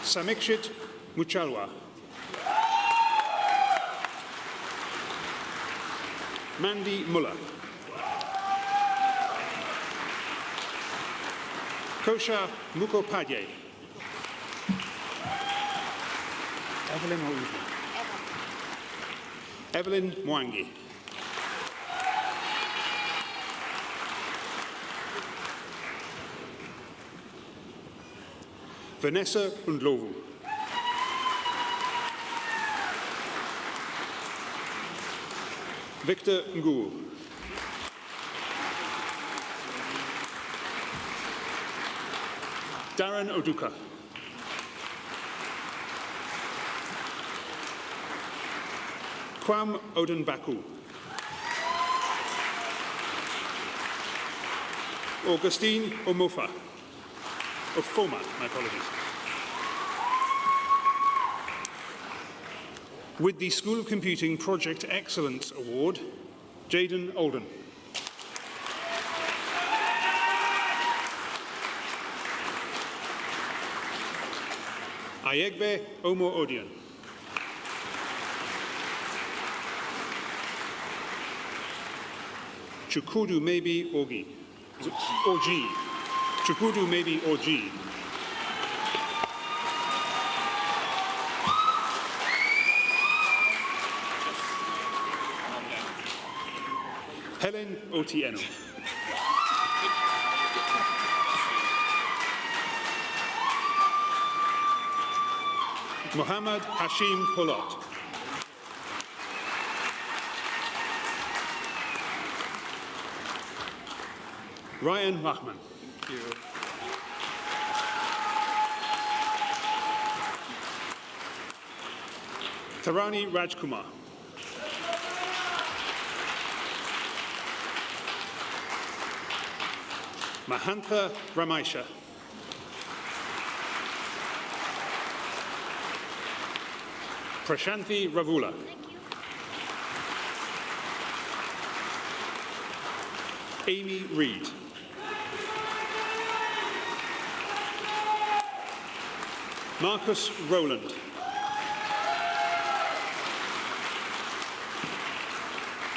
[SPEAKER 34] Samikshit Muchalwa. Mandy Muller. Kosha Mukhopadhyay. Evelyn Mwangi. Vanessa Undlovu. Victor Nguu. Darren Oduka. Kwam Odenbaku. Augustine Omofa. Ofoma, my apologies. With the School of Computing Project Excellence Award, Jaden Olden. Ayegbe Omo Odion. Chukudu Maybe Ogi. Oji. Chukudu Maybe Oji. Helen Otieno. Muhammad Hashim Polot. Ryan Rahman. Tarani Rajkumar. Mahantha Ramaisha. Prashanthi Ravula. Amy Reed. Marcus Rowland.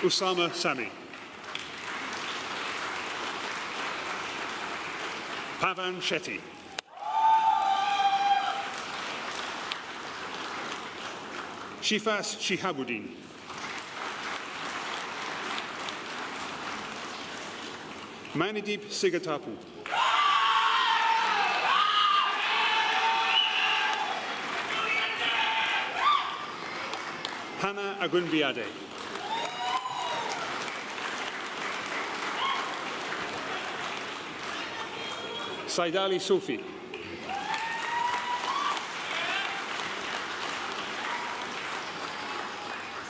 [SPEAKER 34] Usama Sami. Pavan Shetty. Shifas Shihabuddin. Manideep Sigatapu. Hannah Agunbiade. Saidali Sufi.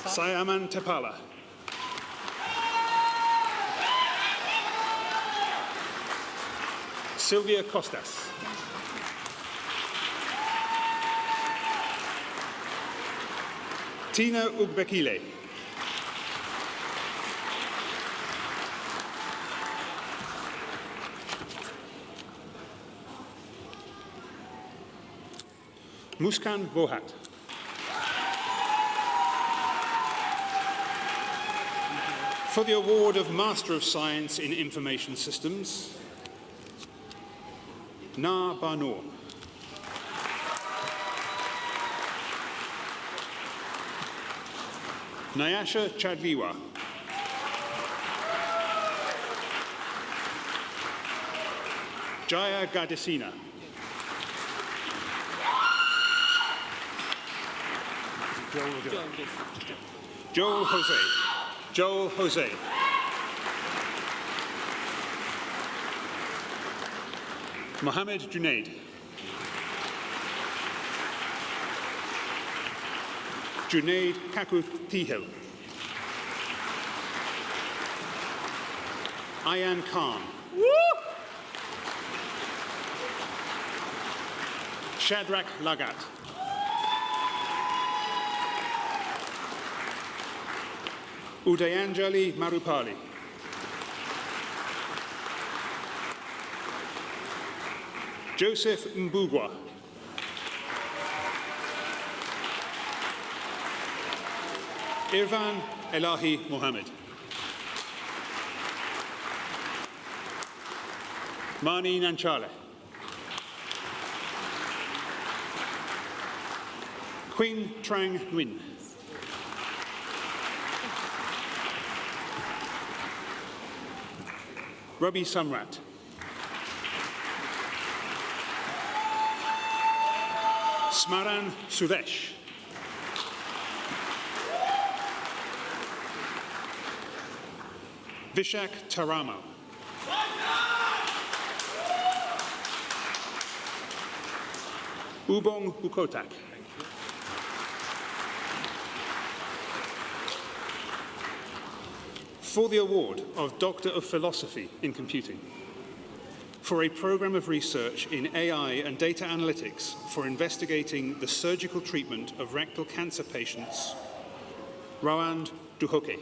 [SPEAKER 34] Sayaman Tepala. Sylvia Costas. Tina Ugbekile. Muskan Vohat. For the award of Master of Science in Information Systems, Na Banor. Nyasha Chadliwa. Jaya Gadesina. Joel Jose. Joel Jose. Mohammed Junaid. Junaid Kaku Tihel. Ayan Khan. Shadrach Lagat. Udayanjali Marupali. Joseph Mbugwa. Irfan Elahi Mohammed. Mani Nanchale. Queen Trang Nguyen. Rabi Samrat. Smaran Suresh. Vishak Taramo. Ubong Bukotak. For the award of Doctor of Philosophy in Computing, for a program of research in AI and data analytics for investigating the surgical treatment of rectal cancer patients, Rawand Duhoke.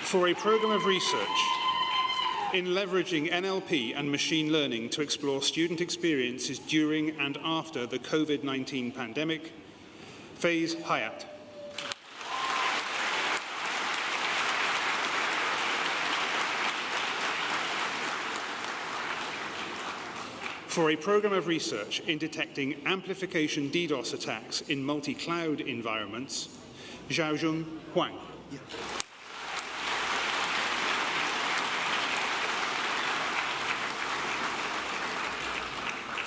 [SPEAKER 34] For a program of research in leveraging NLP and machine learning to explore student experiences during and after the COVID-19 pandemic, Faiz Hayat. For a program of research in detecting amplification DDoS attacks in multi-cloud environments, Xiaozhong Huang.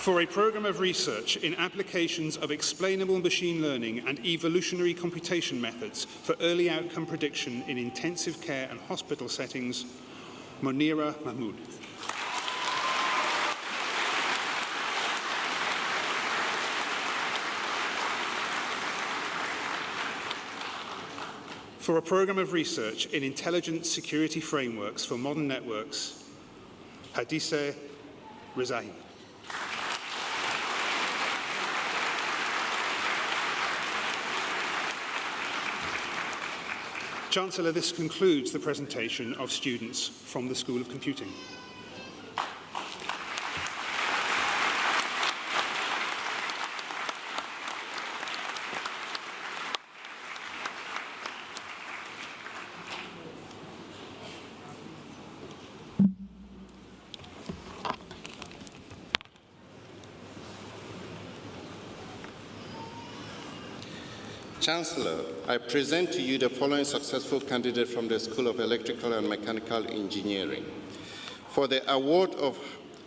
[SPEAKER 34] For a program of research in applications of explainable machine learning and evolutionary computation methods for early outcome prediction in intensive care and hospital settings, Monira Mahmood. For a program of research in intelligent security frameworks for modern networks, Hadise Rezahi. Chancellor, this concludes the presentation of students from the School of Computing.
[SPEAKER 3] Chancellor, I present to you the following successful candidate from the School of Electrical and Mechanical Engineering. For the award of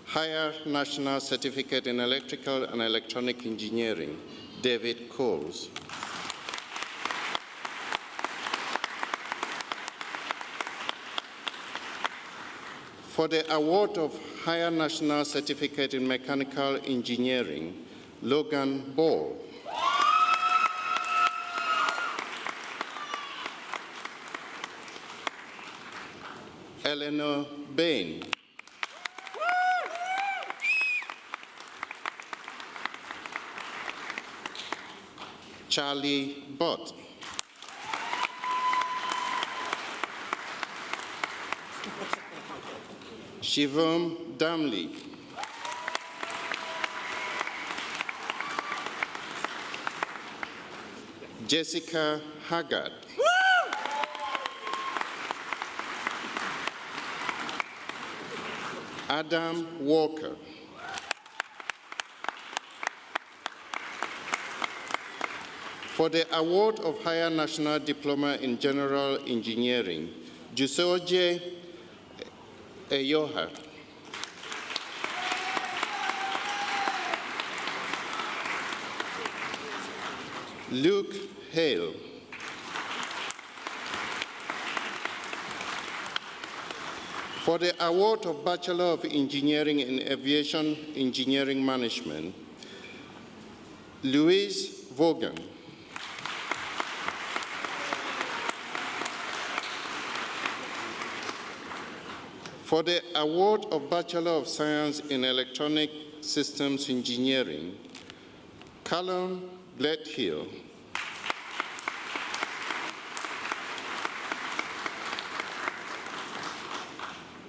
[SPEAKER 3] Higher National Certificate in Electrical and Electronic Engineering, David Coles. For the award of Higher National Certificate in Mechanical Engineering, Logan Ball. Eleanor Bain. Charlie Bott. Shivam Damli. Jessica Haggard. Adam Walker. For the award of Higher National Diploma in General Engineering, Jusoje Eyoha. Luke Hale. For the award of Bachelor of Engineering in Aviation Engineering Management, Louise Vaughan. For the award of Bachelor of Science in Electronic Systems Engineering, Callum Gledhill.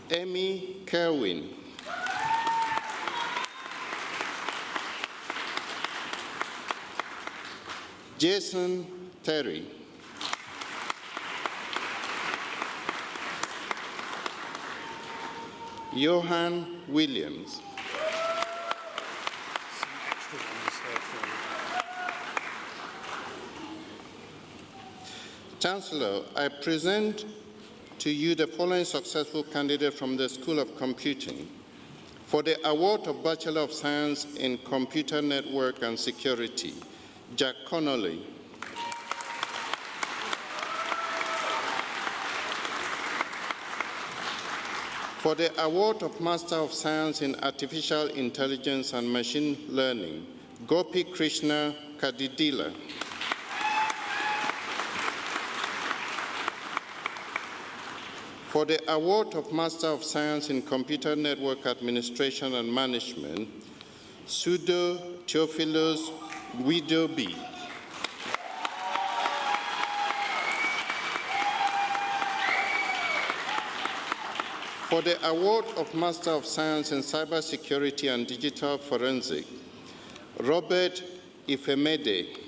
[SPEAKER 3] Amy Kerwin. Jason Terry. Johan Williams. Chancellor, I present to you the following successful candidate from the School of Computing for the award of Bachelor of Science in Computer Network and Security, Jack Connolly. For the award of Master of Science in Artificial Intelligence and Machine Learning, Gopi Krishna Kadidila. For the award of Master of Science in Computer Network Administration and Management, Sudo Theophilus Guidobi. For the award of Master of Science in Cybersecurity and Digital Forensic, Robert Ifemede.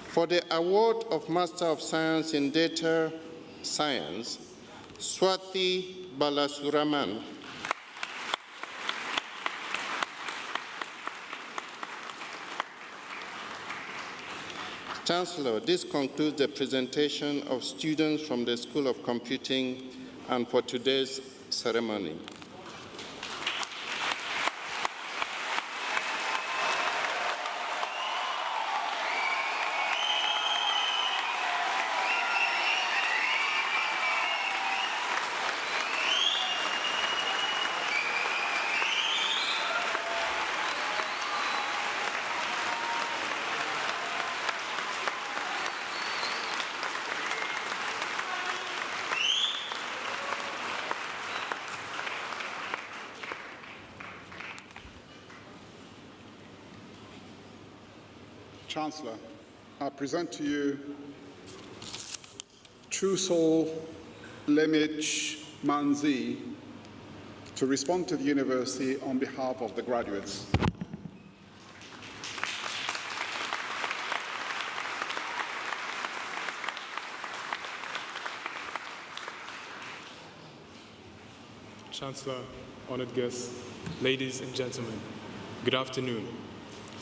[SPEAKER 3] For the award of Master of Science in Data Science, Swati Balasuraman. Chancellor, this concludes the presentation of students from the School of Computing and for today's ceremony.
[SPEAKER 4] Chancellor, I present to you Chusol Lemich Manzi to respond to the University on behalf of the graduates.
[SPEAKER 5] Chancellor, honored guests, ladies and gentlemen, good afternoon.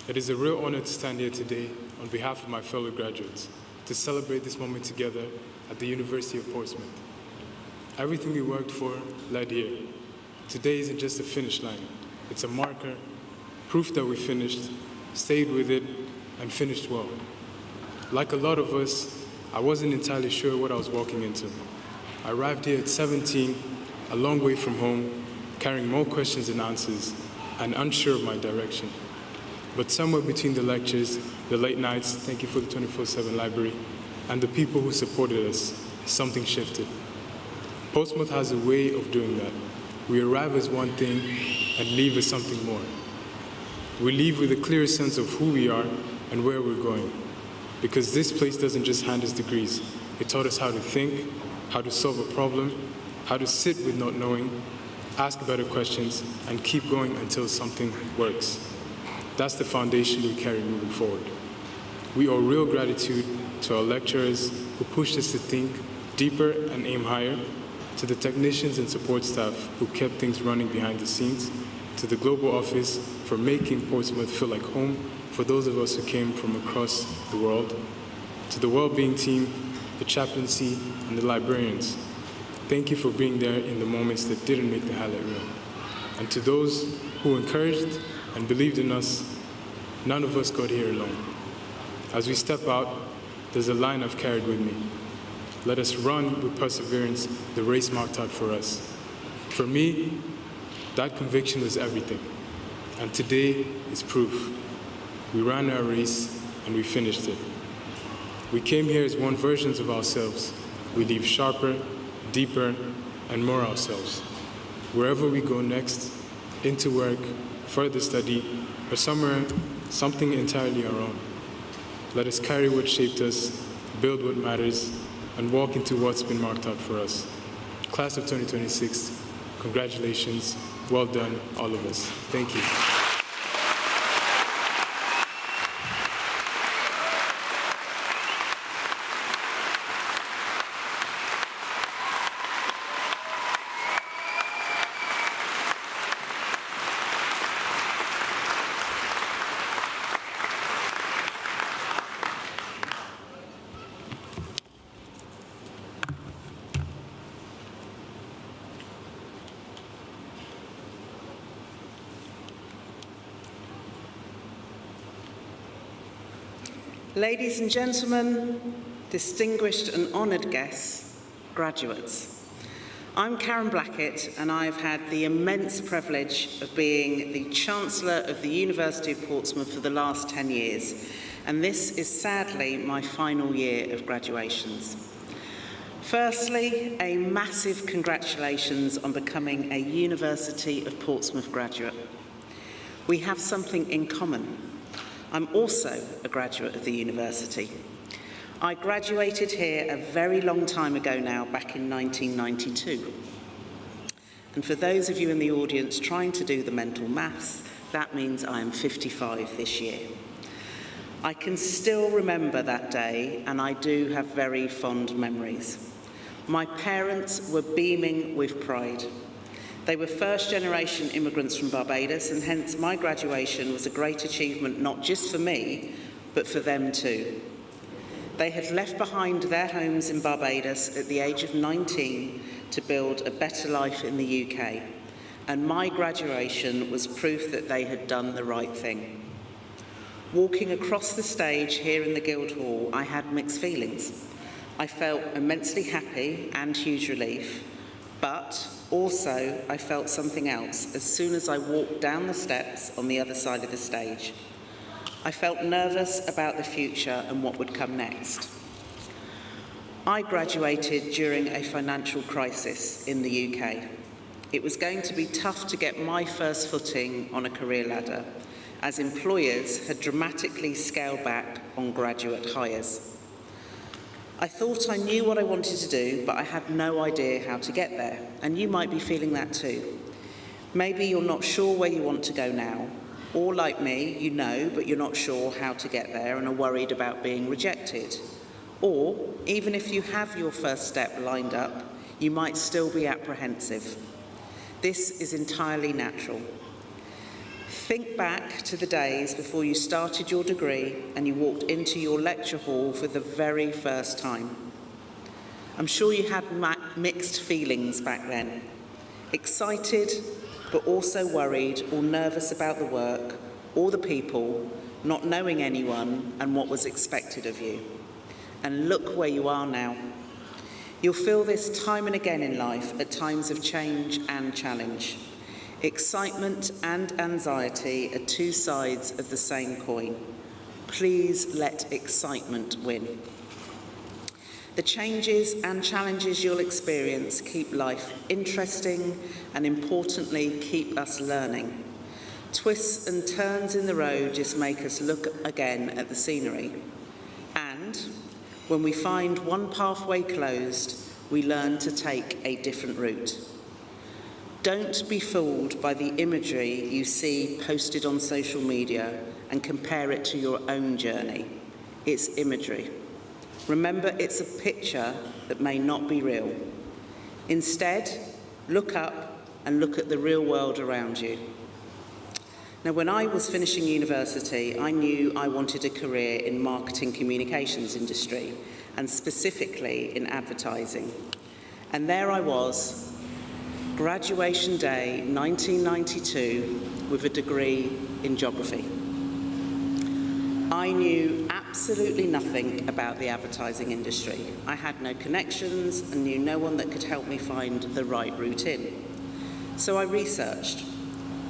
[SPEAKER 5] It is a real honor to stand here today on behalf of my fellow graduates to celebrate this moment together at the University of Portsmouth. Everything we worked for led here. Today isn't just a finish line, it's a marker, proof that we finished, stayed with it, and finished well. Like a lot of us, I wasn't entirely sure what I was walking into. I arrived here at 17, a long way from home, carrying more questions than answers, and unsure of my direction. But somewhere between the lectures, the late nights, thank you for the 24/7 library, and the people who supported us, something shifted. Portsmouth has a way of doing that. We arrive as one thing and leave as something more. We leave with a clear sense of who we are and where we're going. because this place doesn't just hand us degrees. It taught us how to think, how to solve a problem, how to sit with not knowing, ask better questions, and keep going until something works. That's the foundation we carry moving forward. We owe real gratitude to our lecturers who pushed us to think deeper and aim higher, to the technicians and support staff who kept things running behind the scenes, to the global office for making Portsmouth feel like home for those of us who came from across the world, to the well-being team, the chaplaincy, and the librarians. Thank you for being there in the moments that didn't make the highlight reel. And to those who encouraged and believed in us, none of us got here alone. As we step out, there's a line I've carried with me. Let us run with perseverance the race marked out for us. For me, that conviction was everything. And today is proof. We ran our race and we finished it. We came here as one versions of ourselves. We leave sharper, deeper, and more ourselves. Wherever we go next, into work, further study, or somewhere, something entirely our own. Let us carry what shaped us, build what matters, and walk into what's been marked out for us. Class of 2026, congratulations, well done, all of us. Thank you.
[SPEAKER 33] Ladies and gentlemen, distinguished and honoured guests, graduates. I'm Karen Blackett, and I've had the immense privilege of being the Chancellor of the University of Portsmouth for the last 10 years, and this is sadly my final year of graduations. Firstly, a massive congratulations on becoming a University of Portsmouth graduate. We have something in common. I'm also a graduate of the university. I graduated here a very long time ago now, back in 1992. And for those of you in the audience trying to do the mental maths, that means I am 55 this year. I can still remember that day, and I do have very fond memories. My parents were beaming with pride. They were first-generation immigrants from Barbados, and hence my graduation was a great achievement not just for me, but for them too. They had left behind their homes in Barbados at the age of 19 to build a better life in the UK, and my graduation was proof that they had done the right thing. Walking across the stage here in the Guildhall, I had mixed feelings. I felt immensely happy and huge relief, but also, I felt something else as soon as I walked down the steps on the other side of the stage. I felt nervous about the future and what would come next. I graduated during a financial crisis in the UK. It was going to be tough to get my first footing on a career ladder, as employers had dramatically scaled back on graduate hires. I thought I knew what I wanted to do, but I had no idea how to get there, and you might be feeling that too. Maybe you're not sure where you want to go now, or like me, you know, but you're not sure how to get there and are worried about being rejected. Or, even if you have your first step lined up, you might still be apprehensive. This is entirely natural. Think back to the days before you started your degree and you walked into your lecture hall for the very first time. I'm sure you had mixed feelings back then. Excited, but also worried or nervous about the work or the people, not knowing anyone and what was expected of you. And look where you are now. You'll feel this time and again in life at times of change and challenge. Excitement and anxiety are two sides of the same coin. Please let excitement win. The changes and challenges you'll experience keep life interesting and, importantly, keep us learning. Twists and turns in the road just make us look again at the scenery. And And when we find one pathway closed, we learn to take a different route. Don't be fooled by the imagery you see posted on social media and compare it to your own journey. It's imagery. Remember, it's a picture that may not be real. Instead, look up and look at the real world around you. Now, when I was finishing university, I knew I wanted a career in marketing communications industry, and specifically in advertising. And there I was, graduation day 1992, with a degree in geography. I knew absolutely nothing about the advertising industry. I had no connections and knew no one that could help me find the right route in. So I researched.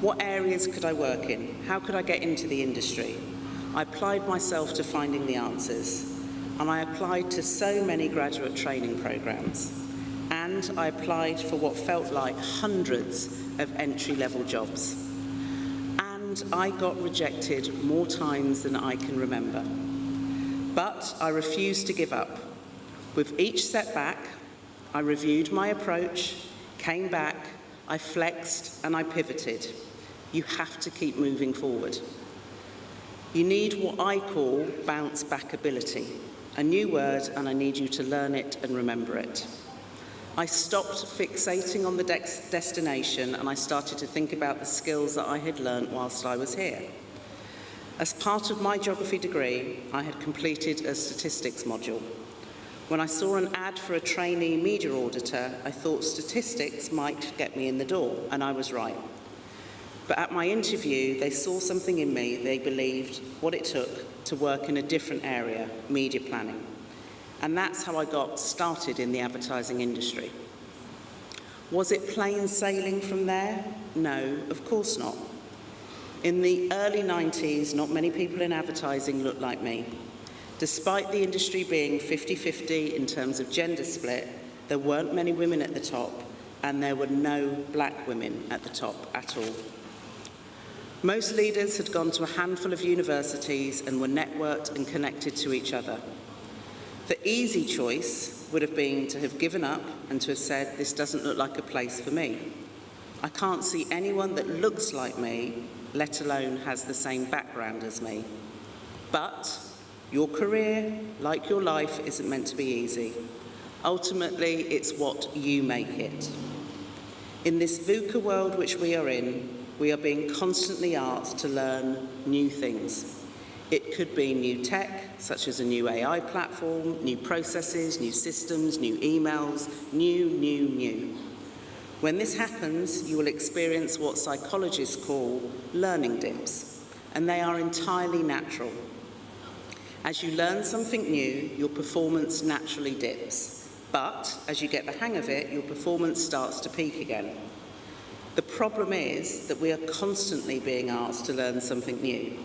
[SPEAKER 33] What areas could I work in? How could I get into the industry? I applied myself to finding the answers, and I applied to so many graduate training programs, and I applied for what felt like hundreds of entry-level jobs. And I got rejected more times than I can remember. But I refused to give up. With each setback, I reviewed my approach, came back, I flexed, and I pivoted. You have to keep moving forward. You need what I call bounce back ability, a new word, and I need you to learn it and remember it. I stopped fixating on the destination and I started to think about the skills that I had learnt whilst I was here. As part of my geography degree, I had completed a statistics module. When I saw an ad for a trainee media auditor, I thought statistics might get me in the door, and I was right. But at my interview, they saw something in me they believed what it took to work in a different area, media planning. And that's how I got started in the advertising industry. Was it plain sailing from there? No, of course not. In the early 90s, not many people in advertising looked like me. Despite the industry being 50-50 in terms of gender split, there weren't many women at the top, and there were no black women at the top at all. Most leaders had gone to a handful of universities and were networked and connected to each other. The easy choice would have been to have given up and to have said, this doesn't look like a place for me. I can't see anyone that looks like me, let alone has the same background as me. But your career, like your life, isn't meant to be easy. Ultimately, it's what you make it. In this VUCA world which we are in, we are being constantly asked to learn new things. It could be new tech, such as a new AI platform, new processes, new systems, new emails, new. When this happens, you will experience what psychologists call learning dips, and they are entirely natural. As you learn something new, your performance naturally dips, but as you get the hang of it, your performance starts to peak again. The problem is that we are constantly being asked to learn something new.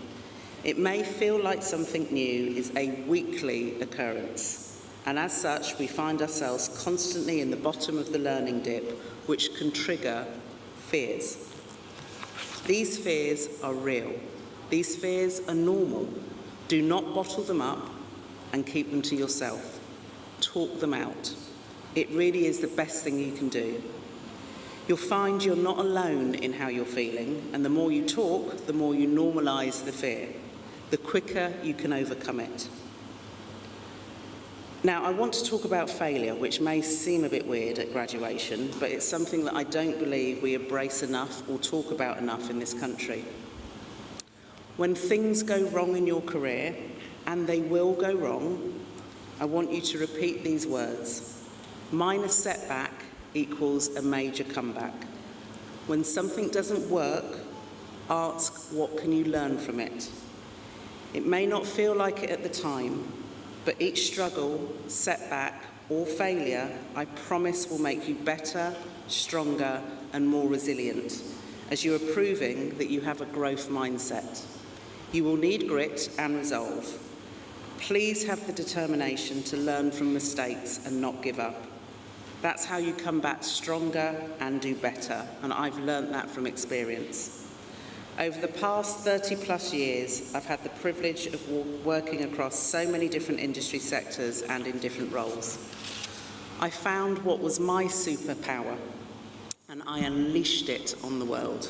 [SPEAKER 33] It may feel like something new is a weekly occurrence, and as such, we find ourselves constantly in the bottom of the learning dip, which can trigger fears. These fears are real. These fears are normal. Do not bottle them up and keep them to yourself. Talk them out. It really is the best thing you can do. You'll find you're not alone in how you're feeling, and the more you talk, the more you normalise the fear, the quicker you can overcome it. Now, I want to talk about failure, which may seem a bit weird at graduation, but it's something that I don't believe we embrace enough or talk about enough in this country. When things go wrong in your career, and they will go wrong, I want you to repeat these words. Minor setback equals a major comeback. When something doesn't work, ask, what can you learn from it? It may not feel like it at the time, but each struggle, setback, or failure, I promise will make you better, stronger, and more resilient, as you are proving that you have a growth mindset. You will need grit and resolve. Please have the determination to learn from mistakes and not give up. That's how you come back stronger and do better, and I've learnt that from experience. Over the past 30+ years, I've had the privilege of working across so many different industry sectors and in different roles. I found what was my superpower, and I unleashed it on the world.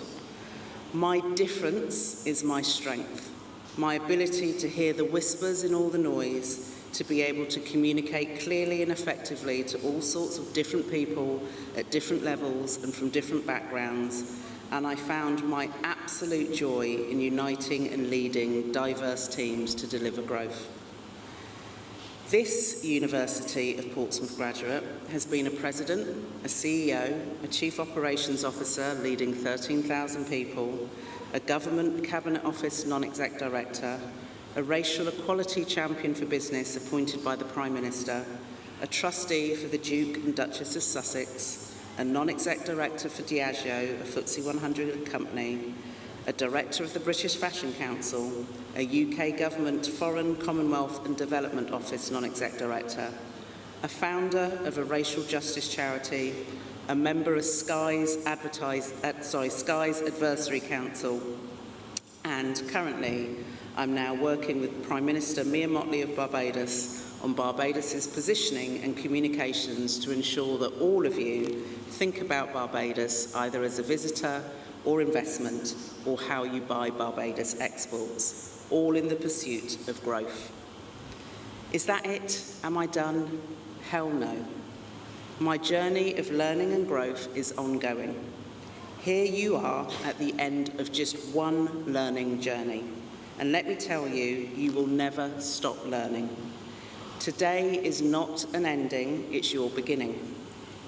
[SPEAKER 33] My difference is my strength, my ability to hear the whispers in all the noise, to be able to communicate clearly and effectively to all sorts of different people at different levels and from different backgrounds, and I found my absolute joy in uniting and leading diverse teams to deliver growth. This University of Portsmouth graduate has been a president, a CEO, a chief operations officer leading 13,000 people, a government cabinet office non-exec director, a racial equality champion for business appointed by the Prime Minister, a trustee for the Duke and Duchess of Sussex, a non-exec director for Diageo, a FTSE 100 company, a director of the British Fashion Council, a UK Government Foreign, Commonwealth and Development Office non-exec director, a founder of a racial justice charity, a member of Sky's Advisory Council, and currently I'm now working with Prime Minister Mia Mottley of Barbados on Barbados's positioning and communications to ensure that all of you think about Barbados either as a visitor or investment, or how you buy Barbados exports, all in the pursuit of growth. Is that it? Am I done? Hell no. My journey of learning and growth is ongoing. Here you are at the end of just one learning journey. And let me tell you, you will never stop learning. Today is not an ending, it's your beginning.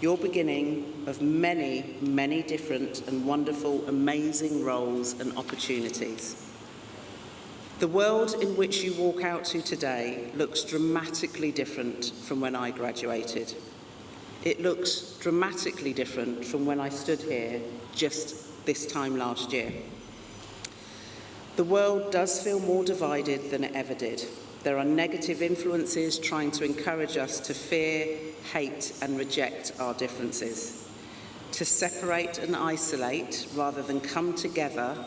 [SPEAKER 33] Your beginning of many, many different and wonderful, amazing roles and opportunities. The world in which you walk out to today looks dramatically different from when I graduated. It looks dramatically different from when I stood here just this time last year. The world does feel more divided than it ever did. There are negative influences trying to encourage us to fear, hate, and reject our differences, to separate and isolate rather than come together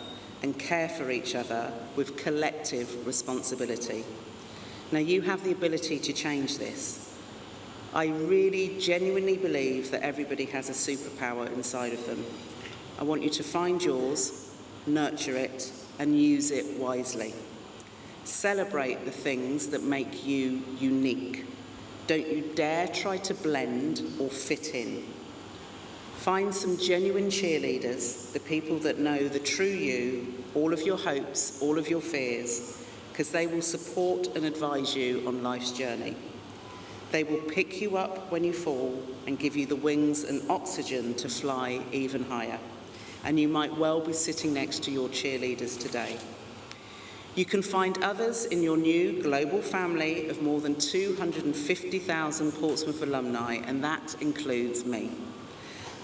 [SPEAKER 33] and care for each other with collective responsibility. Now, you have the ability to change this. I really genuinely believe that everybody has a superpower inside of them. I want you to find yours, nurture it, and use it wisely. Celebrate the things that make you unique. Don't you dare try to blend or fit in. Find some genuine cheerleaders, the people that know the true you, all of your hopes, all of your fears, because they will support and advise you on life's journey. They will pick you up when you fall and give you the wings and oxygen to fly even higher. And you might well be sitting next to your cheerleaders today. You can find others in your new global family of more than 250,000 Portsmouth alumni, and that includes me.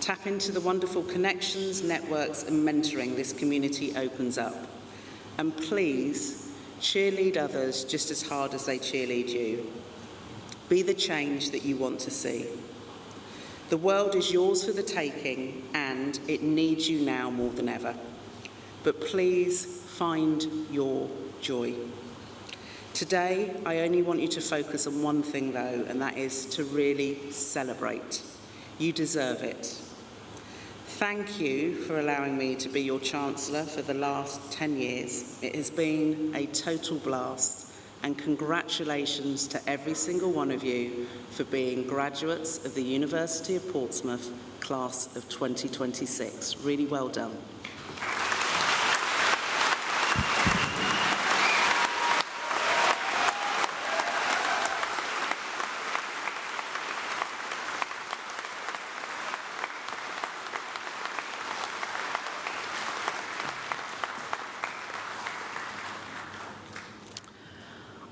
[SPEAKER 33] Tap into the wonderful connections, networks, and mentoring this community opens up. And please, cheerlead others just as hard as they cheerlead you. Be the change that you want to see. The world is yours for the taking, and it needs you now more than ever. But please, find your joy. Today, I only want you to focus on one thing though, and that is to really celebrate. You deserve it. Thank you for allowing me to be your Chancellor for the last 10 years. It has been a total blast, and congratulations to every single one of you for being graduates of the University of Portsmouth, class of 2026. Really well done.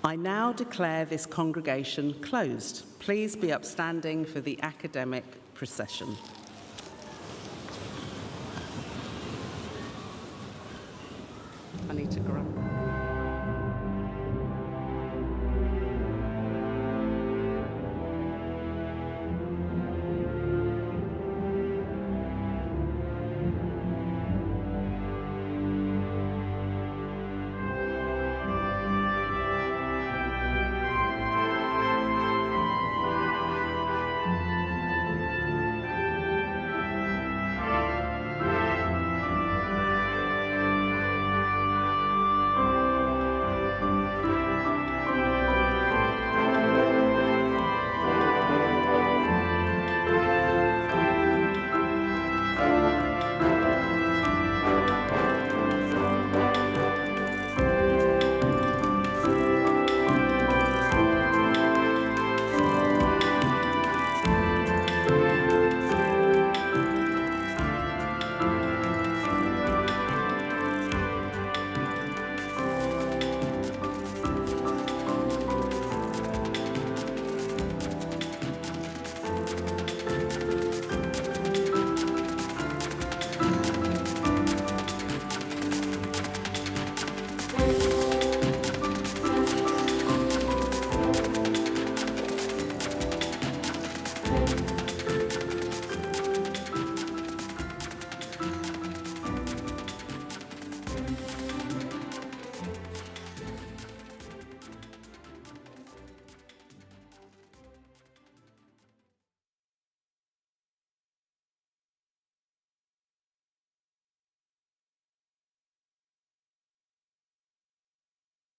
[SPEAKER 33] I now declare this congregation closed. Please be upstanding for the academic procession. I need to grab